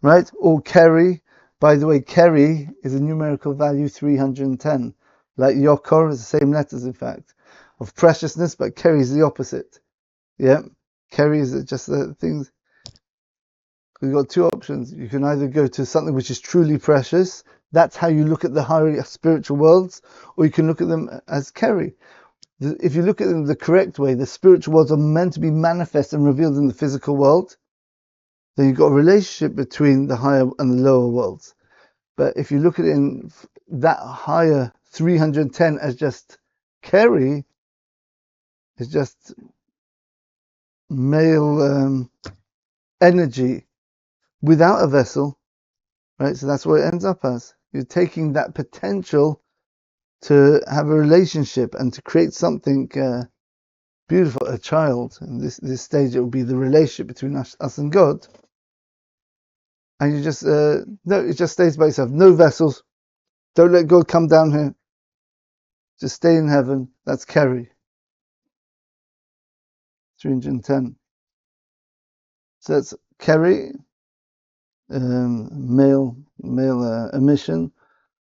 right? Or keri. By the way, keri is a numerical value 310. Like Yokor is the same letters, in fact, of preciousness, but keri is the opposite. Yeah, keri is just the things. We've got two options. You can either go to something which is truly precious. That's how you look at the higher spiritual worlds, or you can look at them as keri. If you look at them the correct way, the spiritual worlds are meant to be manifest and revealed in the physical world. Then you've got a relationship between the higher and the lower worlds. But if you look at it in that higher 310 as just keri, it's just male energy without a vessel, right? So that's what it ends up as. You're taking that potential to have a relationship and to create something beautiful, a child. In this stage, it will be the relationship between us and God. And you just, no, it just stays by itself. No vessels. Don't let God come down here. Just stay in heaven. That's Kerry. 310. So that's Kerry, male emission,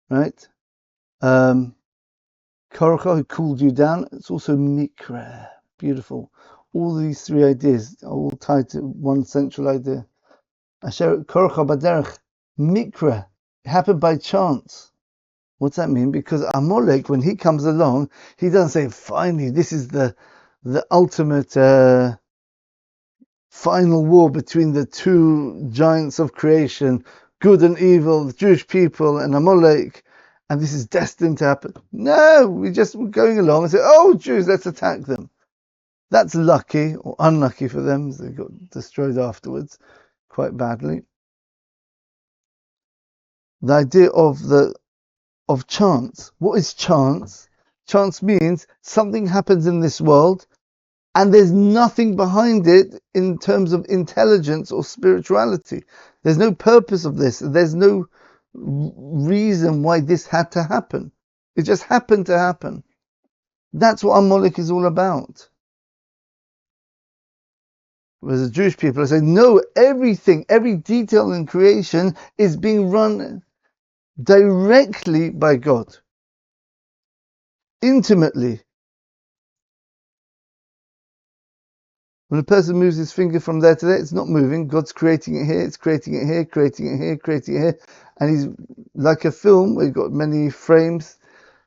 right? Korach, who cooled you down. It's also Mikra, beautiful. All these three ideas are all tied to one central idea. Asher Korach Baderech, Mikra. It happened by chance. What's that mean? Because Amalek, when he comes along, he doesn't say, finally, this is the ultimate final war between the two giants of creation, good and evil, the Jewish people and Amalek, and this is destined to happen. No, we're going along and say, oh, Jews, let's attack them. That's lucky or unlucky for them. They got destroyed afterwards quite badly. The idea of chance. What is chance? Chance means something happens in this world and there's nothing behind it in terms of intelligence or spirituality. There's no purpose of this. There's no reason why this had to happen. It just happened to happen. That's what Amalek is all about. Whereas the Jewish people are saying, no, everything, every detail in creation is being run directly by God. Intimately. When a person moves his finger from there to there, it's not moving. God's creating it here, it's creating it here, creating it here, creating it here. And he's like a film where you've got many frames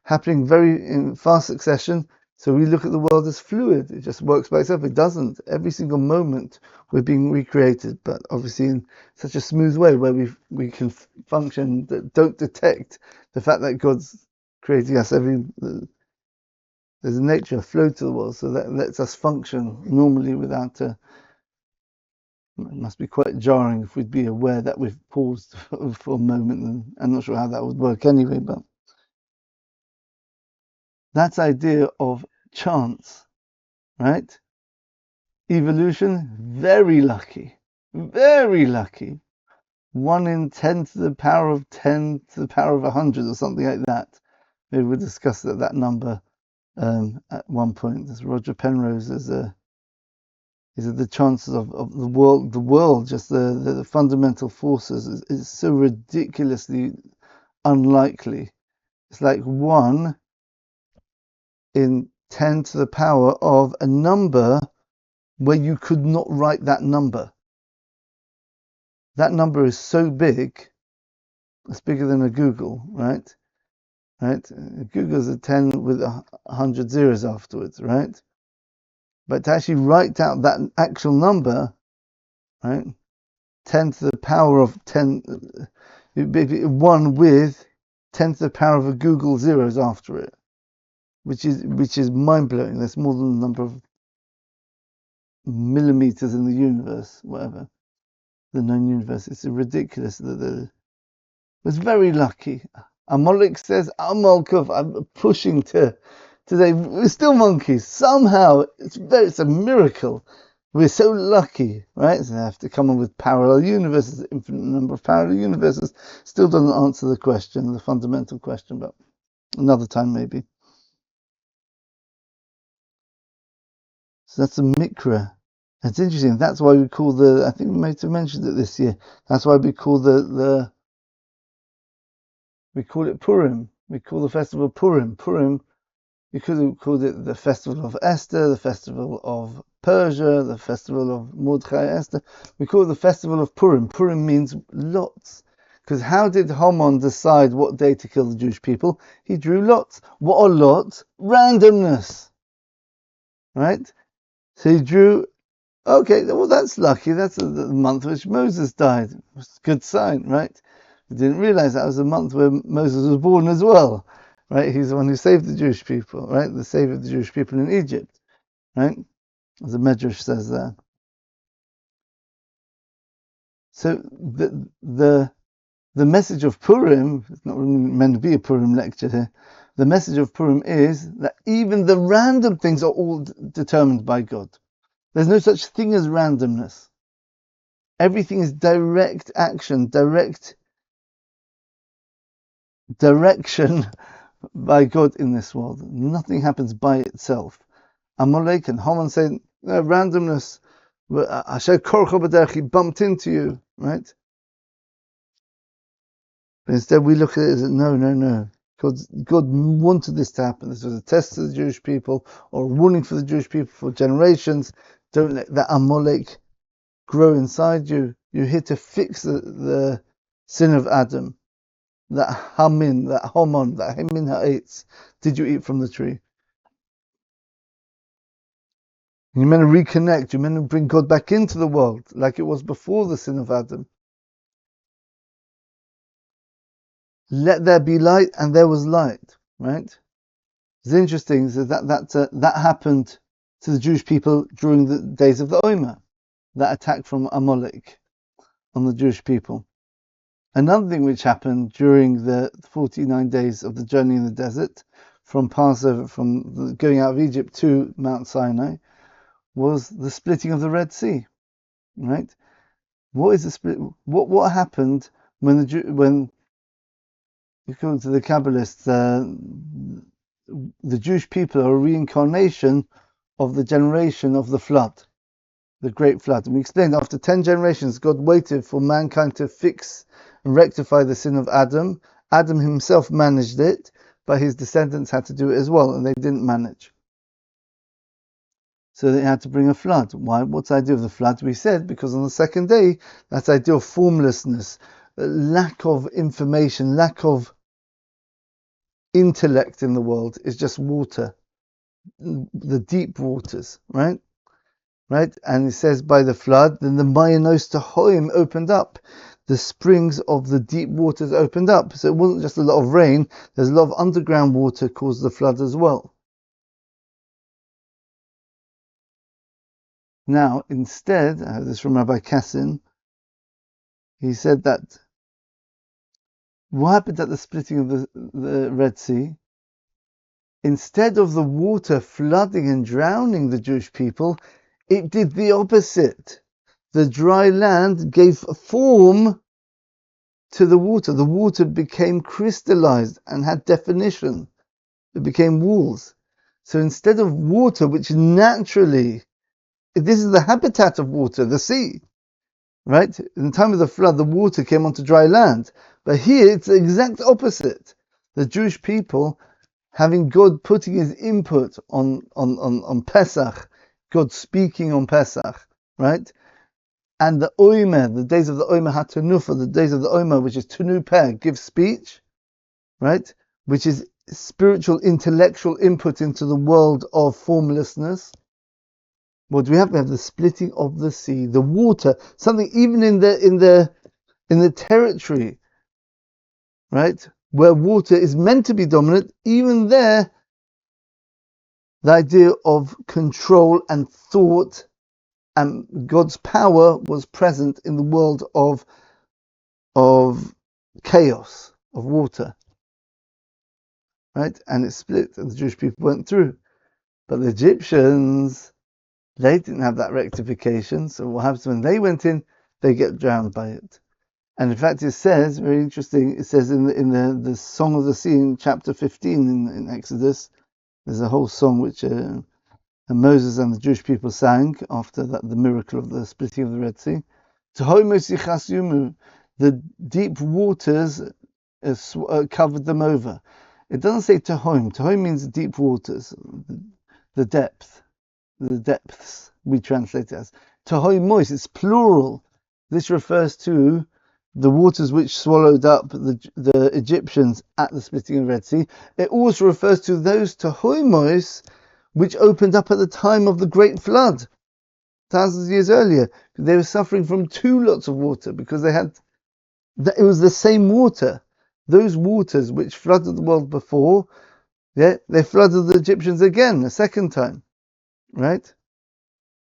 happening very in fast succession. So we look at the world as fluid. It just works by itself. It doesn't. Every single moment we're being recreated, but obviously in such a smooth way where we can function that don't detect the fact that God's creating us there's a nature, a flow to the world, so that lets us function normally without. It must be quite jarring if we'd be aware that we've paused for a moment, and I'm not sure how that would work anyway. But that's idea of chance, right? Evolution, very lucky, very lucky. 1 in 10 to the power of 10 to the power of 100, or something like that. Maybe we'll discuss that number at one point. As Roger Penrose is the chances of the world, just the fundamental forces is so ridiculously unlikely. It's like 1 in 10 to the power of a number where you could not write that number. That number is so big, it's bigger than a Google, right? Right? Google's a 10 with 100 zeros afterwards, right? But to actually write out that actual number, right? 10 to the power of 10, 1 with 10 to the power of a Google zeros after it, which is mind-blowing. That's more than the number of millimeters in the universe, whatever, the known universe. It's ridiculous. It's very lucky. Amalek says, Amalkov, I'm pushing to today. We're still monkeys. Somehow, it's a miracle. We're so lucky, right? So they have to come up with parallel universes, infinite number of parallel universes. Still doesn't answer the question, the fundamental question, but another time maybe. So that's a mikra. It's interesting. That's why we call I think we might have mentioned it this year. That's why we call we call it Purim. We call the festival Purim. Purim, we could have called it the festival of Esther, the festival of Persia, the festival of Mordechai Esther. We call it the festival of Purim. Purim means lots. Because how did Haman decide what day to kill the Jewish people? He drew lots. What are lots? Randomness. Right? So he drew, okay, well, that's lucky. That's the month which Moses died. It's a good sign, right? We didn't realize that was the month where Moses was born as well. Right? He's the one who saved the Jewish people, right? The savior of the Jewish people in Egypt, right? As the Midrash says there. So the the message of Purim, it's not really meant to be a Purim lecture here, the message of Purim is that even the random things are all determined by God. There's no such thing as randomness. Everything is direct action, direct direction by God in this world. Nothing happens by itself. Amalek and Haman say, no, randomness, Asher korcho b'derech, he bumped into you, right? But instead we look at it as, no. God wanted this to happen. This was a test to the Jewish people, or a warning for the Jewish people for generations. Don't let that Amalek grow inside you. You're here to fix the sin of Adam. That Haman, that Haman ha'etz. Did you eat from the tree? You're meant to reconnect. You're meant to bring God back into the world like it was before the sin of Adam. Let there be light, and there was light. Right? It's interesting that happened to the Jewish people during the days of the Omer, that attack from Amalek on the Jewish people. Another thing which happened during the 49 days of the journey in the desert, from Passover, from going out of Egypt to Mount Sinai, was the splitting of the Red Sea. Right? What is the split? What happened when according to the Kabbalists, the Jewish people are a reincarnation of the generation of the flood, the great flood. And we explained after 10 generations, God waited for mankind to fix and rectify the sin of Adam. Adam himself managed it, but his descendants had to do it as well, and they didn't manage. So they had to bring a flood. Why? What's the idea of the flood? We said because on the second day, that's the idea of formlessness, lack of information, lack of intellect in the world is just water, the deep waters, right? And it says by the flood, then the Mayanos Tahoim opened up. The springs of the deep waters opened up. So it wasn't just a lot of rain, there's a lot of underground water caused the flood as well. Now, instead, I have this from Rabbi Kassin, he said that what happened at the splitting of the Red Sea? Instead of the water flooding and drowning the Jewish people, it did the opposite. The dry land gave form to the water. The water became crystallized and had definition. It became walls. So instead of water, which naturally, this is the habitat of water, the sea, right? In the time of the flood, the water came onto dry land. But here, it's the exact opposite. The Jewish people, having God putting his input on Pesach, God speaking on Pesach, right? And the Omer, the days of the Omer HaTanufa, the days of the Omer, which is Tanu Peh, give speech, right? Which is spiritual, intellectual input into the world of formlessness. What do we have? We have the splitting of the sea, the water, something even in the territory, right? Where water is meant to be dominant, even there, the idea of control and thought and God's power was present in the world of chaos, of water, right? And it split, and the Jewish people went through. But the Egyptians, they didn't have that rectification. So what happens when they went in? They get drowned by it. And in fact, it says, very interesting, it says in the Song of the Sea in chapter 15 in Exodus, there's a whole song which Moses and the Jewish people sang after the miracle of the splitting of the Red Sea. The deep waters covered them over. It doesn't say Tehom. Tehom means deep waters, the depth, the depths, we translate it as. Tehom moist, it's plural. This refers to the waters which swallowed up the Egyptians at the splitting of the Red Sea. It also refers to those Tehomos which opened up at the time of the Great Flood, thousands of years earlier. They were suffering from two lots of water because it was the same water. Those waters which flooded the world before, they flooded the Egyptians again, a second time, right?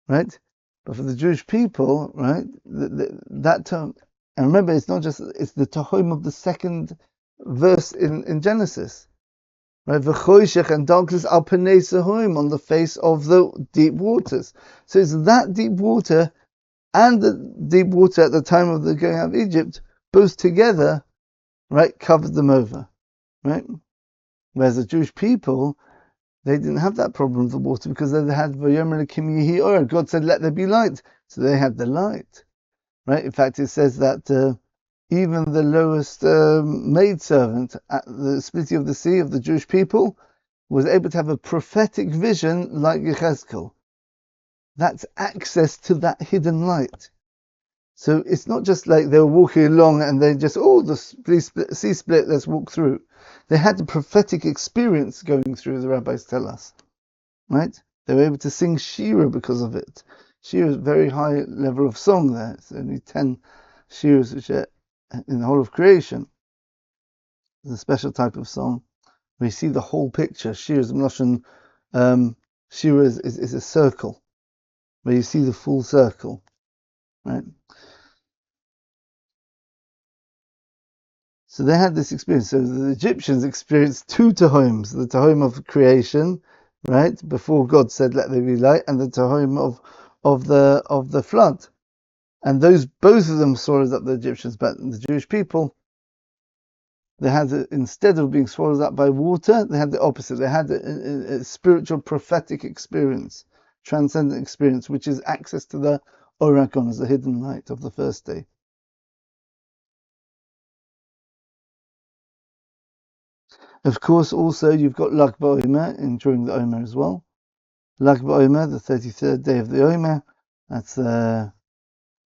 But for the Jewish people, right, that term, And remember, it's not just, it's the Tahom of the second verse in Genesis. Right? V'choshech, and darkness al panei sahom, on the face of the deep waters. So it's that deep water and the deep water at the time of the going out of Egypt, both together, right, covered them over. Right? Whereas the Jewish people, they didn't have that problem with the water because they had Vayomer Elokim Yehi Or. God said, "Let there be light," so they had the light. Right? In fact, it says that even the lowest maidservant at the splitting of the sea of the Jewish people was able to have a prophetic vision like Yechezkel. That's access to that hidden light. So it's not just like they were walking along and they just, the sea split, let's walk through. They had the prophetic experience going through, the rabbis tell us. Right? They were able to sing Shira because of it. Shira is a very high level of song there. It's only 10 Shiras which are in the whole of creation. It's a special type of song. We see the whole picture. Shira is Shira is a circle, where you see the full circle. Right? So they had this experience. So the Egyptians experienced two Tahoms, the Tahom of creation, right, before God said, "Let there be light," and the Tahom of the flood. And both of them swallowed up the Egyptians, but the Jewish people, they had, instead of being swallowed up by water, they had the opposite. They had a spiritual prophetic experience, transcendent experience, which is access to the Oragon, as the hidden light of the first day. Of course, also you've got Lag BaOmer during the Omer as well. Lag BaOmer, the 33rd day of the Omer. That's the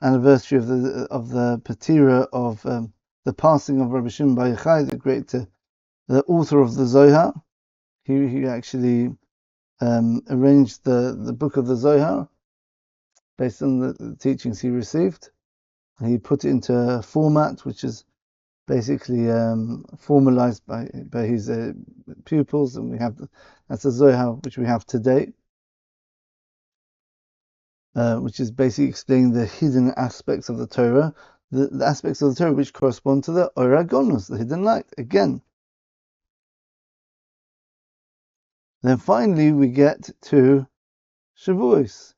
anniversary of the Patira of the passing of Rabbi Shimon Bar Yochai, the author of the Zohar. He actually arranged the book of the Zohar based on the teachings he received. He put it into a format which is basically formalized by his pupils, and that's a Zohar which we have today, which is basically explaining the hidden aspects of the Torah, the aspects of the Torah which correspond to the Oragonos, the hidden light, again. Then finally we get to Shavuos.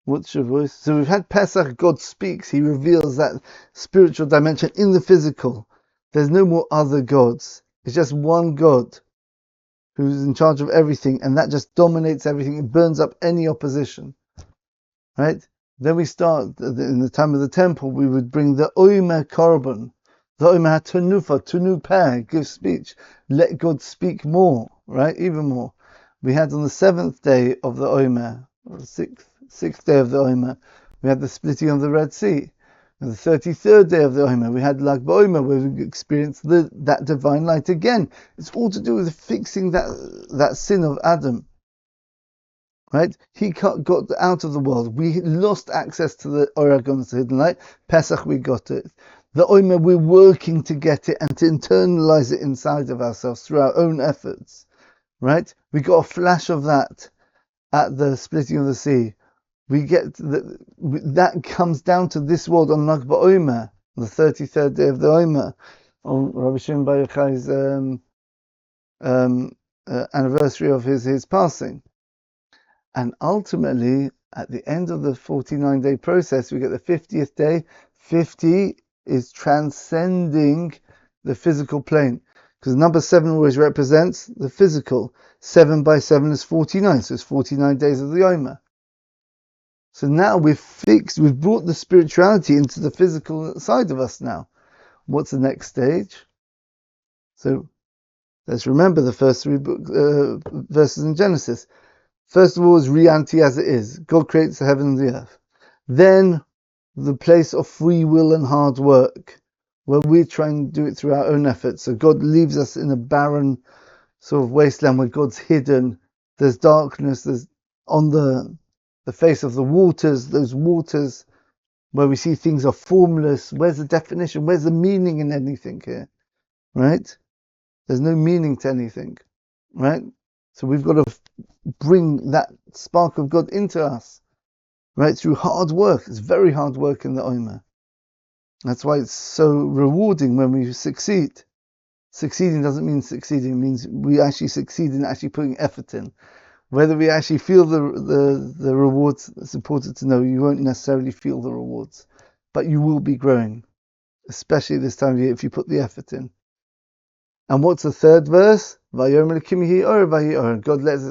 What's Shavuos? So we've had Pesach, God speaks, he reveals that spiritual dimension in the physical. There's no more other gods. It's just one God who's in charge of everything, and that just dominates everything. It burns up any opposition. Right? Then we start, in the time of the temple, we would bring the Omer Korban. The Omer HaTanufa, Tunu Peh, give speech. Let God speak more, right? Even more. We had on the 7th day of the Omer, or the sixth day of the Omer, we had the splitting of the Red Sea. On the 33rd day of the Omer, we had Lag BaOmer, where we experienced that divine light again. It's all to do with fixing that sin of Adam. Right? He got out of the world. We lost access to the Oragon's hidden light. Pesach, we got it. The Omer, we're working to get it and to internalize it inside of ourselves through our own efforts. Right? We got a flash of that at the splitting of the sea. We get that comes down to this world on Lag BaOmer, the 33rd day of the Omer, on Rabbi Shimon Bar Yochai's anniversary of his passing. And ultimately, at the end of the 49-day process, we get the 50th day. 50 is transcending the physical plane, because number 7 always represents the physical. 7 by 7 is 49, so it's 49 days of the Omer. So now we've brought the spirituality into the physical side of us now. What's the next stage? So let's remember the first 3 verses in Genesis. First of all is reality as it is. God creates the heaven and the earth. Then the place of free will and hard work, where we're trying to do it through our own efforts. So God leaves us in a barren sort of wasteland where God's hidden. There's darkness. There's on the face of the waters, those waters where we see things are formless. Where's the definition? Where's the meaning in anything here? Right? There's no meaning to anything. Right? So we've got to bring that spark of God into us. Right? Through hard work. It's very hard work in the Omer. That's why it's so rewarding when we succeed. Succeeding doesn't mean succeeding, it means we actually succeed in actually putting effort in. Whether we actually feel the rewards, it's important to know you won't necessarily feel the rewards, but you will be growing, especially this time of year if you put the effort in. And what's the third verse? God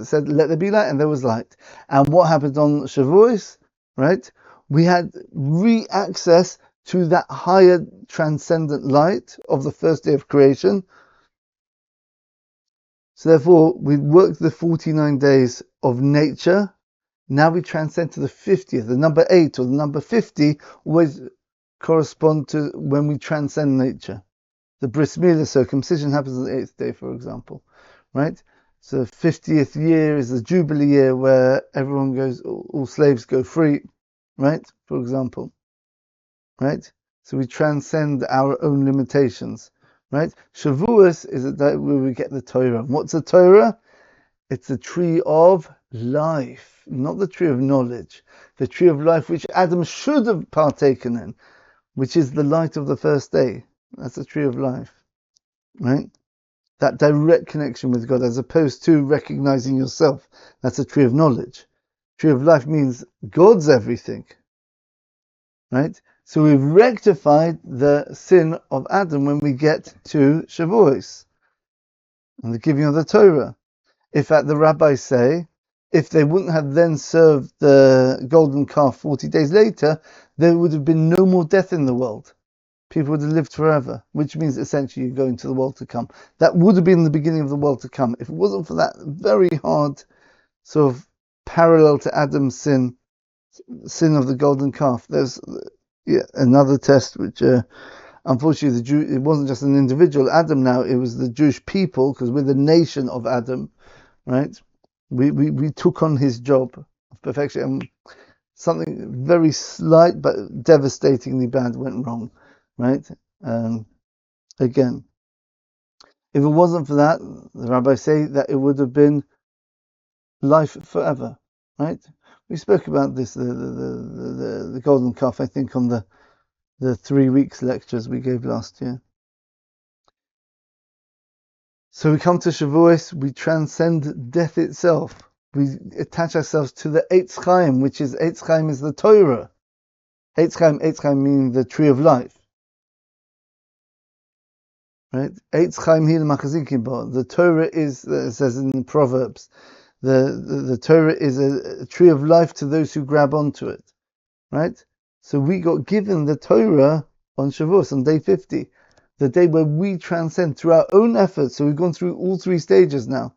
said, let there be light, and there was light. And what happened on Shavuos? Right? We had re-access to that higher transcendent light of the first day of creation. So therefore, we worked the 49 days of nature. Now we transcend to the 50th. The number 8 or the number 50 always correspond to when we transcend nature. The bris milah, circumcision, happens on the 8th day, for example, right? So 50th year is the Jubilee year where everyone goes, all slaves go free, right? For example, right? So we transcend our own limitations, right? Shavuos is a day where we get the Torah. What's the Torah? It's the tree of life, not the tree of knowledge. The tree of life which Adam should have partaken in, which is the light of the first day. That's the tree of life, right? That direct connection with God, as opposed to recognizing yourself. That's a tree of knowledge. Tree of life means God's everything, right? So we've rectified the sin of Adam when we get to Shavuos and the giving of the Torah. In fact, the rabbis say, if they wouldn't have then served the golden calf 40 days later, there would have been no more death in the world. People would have lived forever, which means essentially you go into the world to come. That would have been the beginning of the world to come. If it wasn't for that very hard sort of parallel to Adam's sin of the golden calf, there's another test which unfortunately it wasn't just an individual Adam now, it was the Jewish people, because we're the nation of Adam, right? We took on his job of perfection, and something very slight but devastatingly bad went wrong, right? Again, if it wasn't for that, the rabbis say that it would have been life forever, right? We spoke about this, the golden calf, I think, on the 3 weeks lectures we gave last year. So we come to Shavuos, we transcend death itself. We attach ourselves to the Eitz Chaim, which is, Eitz Chaim is the Torah. Eitz Chaim meaning the tree of life. Right? Eitz Chaim hil machazikim bo. The Torah is, it says in Proverbs, the Torah is a tree of life to those who grab onto it. Right? So we got given the Torah on Shavuos, on day 50. The day where we transcend through our own efforts. So we've gone through all 3 stages now.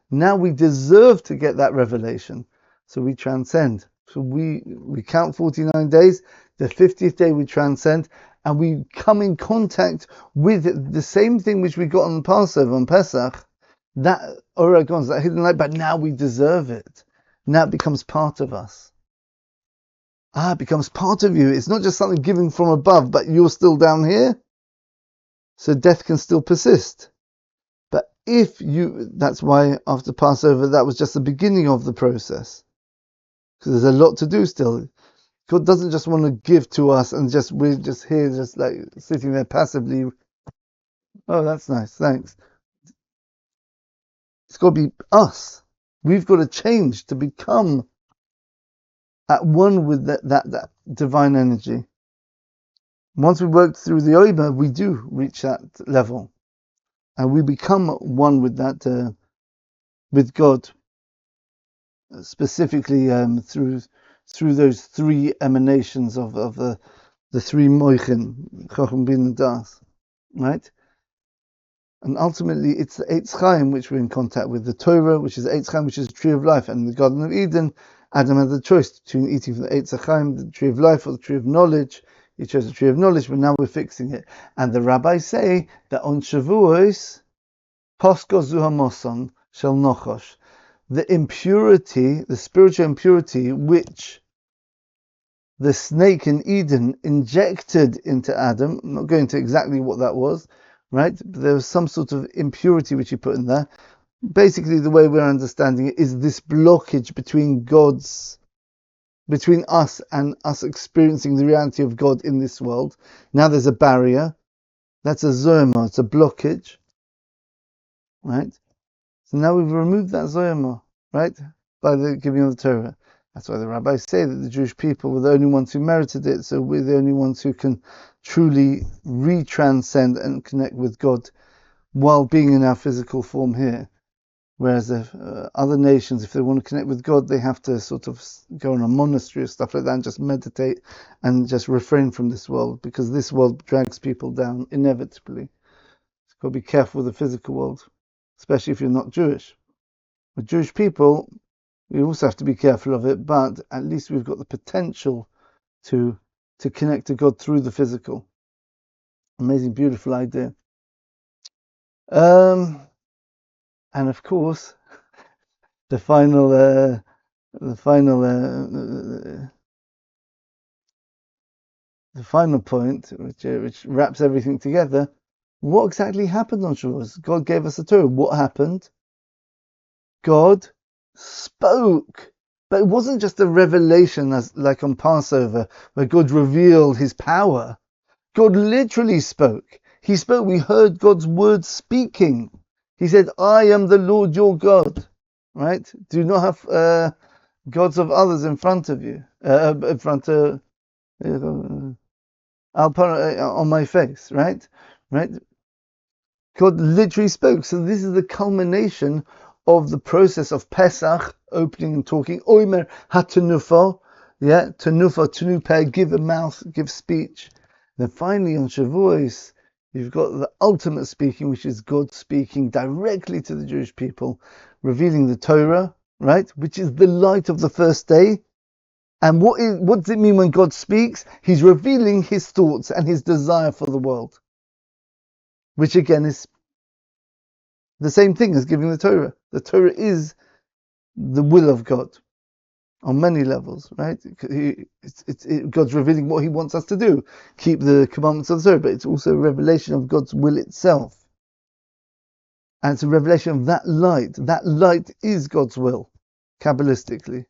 Now we deserve to get that revelation. So we transcend. So we count 49 days. The 50th day we transcend. And we come in contact with the same thing which we got on Passover, on Pesach. That Oregon, that hidden light. But now we deserve it. Now it becomes part of us. It becomes part of you. It's not just something given from above, but you're still down here. So death can still persist. But that's why after Passover, that was just the beginning of the process. Because there's a lot to do still. God doesn't just want to give to us and we're just here, just like sitting there passively. Oh, that's nice, thanks. It's got to be us. We've got to change to become at one with that divine energy. Once we work through the Omer, we do reach that level. And we become one with that, with God, specifically through those 3 emanations of the 3 moichin, Chochem, Bin, and Das, right? And ultimately, it's the Eitz Chaim which we're in contact with, the Torah, which is the Eitz Chaim, which is the tree of life, and the Garden of Eden. Adam had the choice between eating from the Eitz Chaim, the tree of life, or the tree of knowledge. He chose the tree of knowledge, but now we're fixing it. And the rabbis say that on Shavuos, Posko zu hamoson shel nochosh, the impurity, the spiritual impurity, which the snake in Eden injected into Adam. I'm not going into exactly what that was, right? But there was some sort of impurity which he put in there. Basically, the way we're understanding it is this blockage between God's between us and us experiencing the reality of God in this world. Now there's a barrier. That's a zoma, it's a blockage, right? So now we've removed that zoma, right? By the giving of the Torah. That's why the rabbis say that the Jewish people were the only ones who merited it, so we're the only ones who can truly re-transcend and connect with God while being in our physical form here. Whereas other nations, if they want to connect with God, they have to sort of go in a monastery or stuff like that and just meditate and just refrain from this world, because this world drags people down inevitably. So you've got to be careful with the physical world, especially if you're not Jewish. With Jewish people, we also have to be careful of it, but at least we've got the potential to connect to God through the physical. Amazing, beautiful idea. And of course, the final point, which wraps everything together. What exactly happened on Shavuos? God gave us the Torah. What happened? God spoke. But it wasn't just a revelation as like on Passover, where God revealed his power. God literally spoke. He spoke. We heard God's word speaking. He said, I am the Lord your God. Right? Do not have gods of others in front of you, in front of on my face, right? Right? God literally spoke. So this is the culmination of the process of Pesach, opening and talking. Omer hatenufa, yeah, tenufa, tenupa, give a mouth, give speech. Then finally on Shavuos, you've got the ultimate speaking, which is God speaking directly to the Jewish people, revealing the Torah, right, which is the light of the first day. And what does it mean when God speaks? He's revealing his thoughts and his desire for the world, which again is the same thing as giving the Torah. The Torah is the will of God on many levels, right? God's revealing what he wants us to do, keep the commandments of the Torah, but it's also a revelation of God's will itself. And it's a revelation of that light. That light is God's will, Kabbalistically,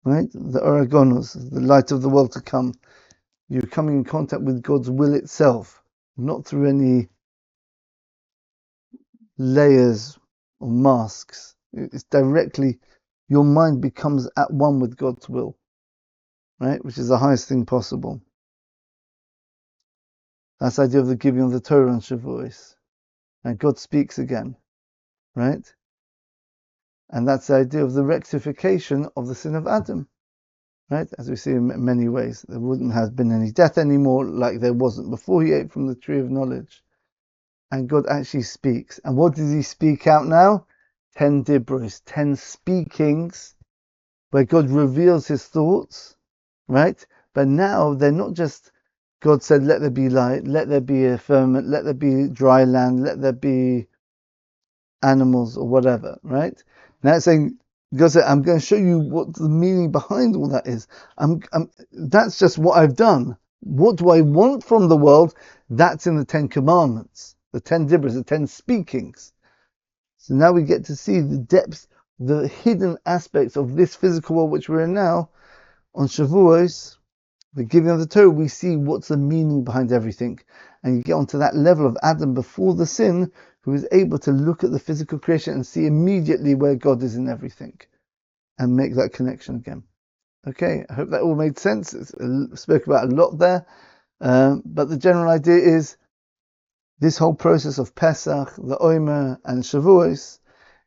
right? The Oragonos, the light of the world to come. You're coming in contact with God's will itself, not through any layers or masks. It's directly, your mind becomes at one with God's will, right? Which is the highest thing possible. That's the idea of the giving of the Torah on Shavuos. And God speaks again, right? And that's the idea of the rectification of the sin of Adam, right? As we see in many ways. There wouldn't have been any death anymore, like there wasn't before he ate from the tree of knowledge. And God actually speaks. And what does he speak out now? 10 dibros, 10 speakings, where God reveals his thoughts, right? But now they're not just, God said, let there be light, let there be a firmament, let there be dry land, let there be animals or whatever, right? Now it's saying, God said, I'm going to show you what the meaning behind all that is. That's just what I've done. What do I want from the world? That's in the 10 commandments, the 10 dibros, the 10 speakings. So now we get to see the depths, the hidden aspects of this physical world which we're in now. On Shavuos, the giving of the Torah, we see what's the meaning behind everything. And you get onto that level of Adam before the sin, who is able to look at the physical creation and see immediately where God is in everything and make that connection again. Okay, I hope that all made sense. I spoke about a lot there. But the general idea is this whole process of Pesach, the Omer and Shavuos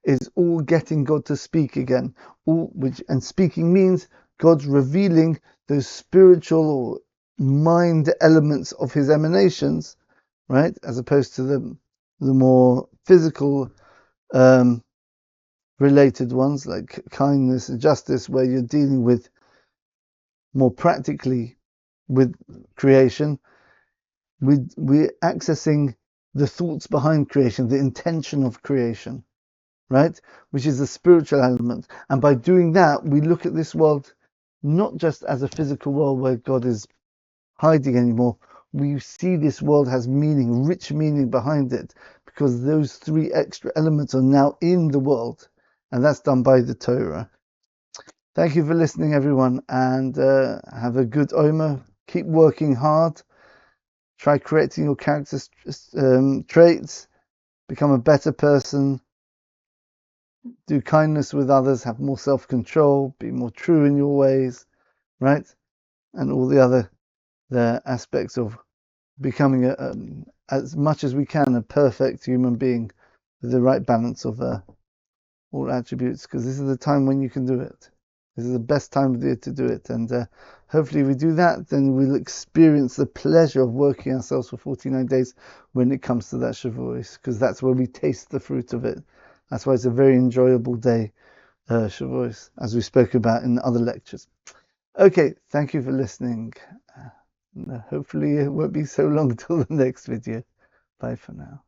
is all getting God to speak again. And speaking means God's revealing those spiritual or mind elements of his emanations, right? As opposed to the more physical related ones like kindness and justice, where you're dealing with more practically with creation. We're accessing the thoughts behind creation, the intention of creation, right? Which is the spiritual element. And by doing that, we look at this world not just as a physical world where God is hiding anymore. We see this world has meaning, rich meaning behind it, because those 3 extra elements are now in the world. And that's done by the Torah. Thank you for listening, everyone, and have a good Omer. Keep working hard. Try correcting your character traits. Become a better person. Do kindness with others. Have more self-control. Be more true in your ways, right? And all the aspects of becoming as much as we can a perfect human being with the right balance of all attributes, because this is the time when you can do it. This is the best time of the year to do it, and hopefully we do that, then we'll experience the pleasure of working ourselves for 49 days when it comes to that Shavuos, because that's where we taste the fruit of it. That's why it's a very enjoyable day, Shavuos, as we spoke about in the other lectures. Okay, thank you for listening. Hopefully it won't be so long till the next video. Bye for now.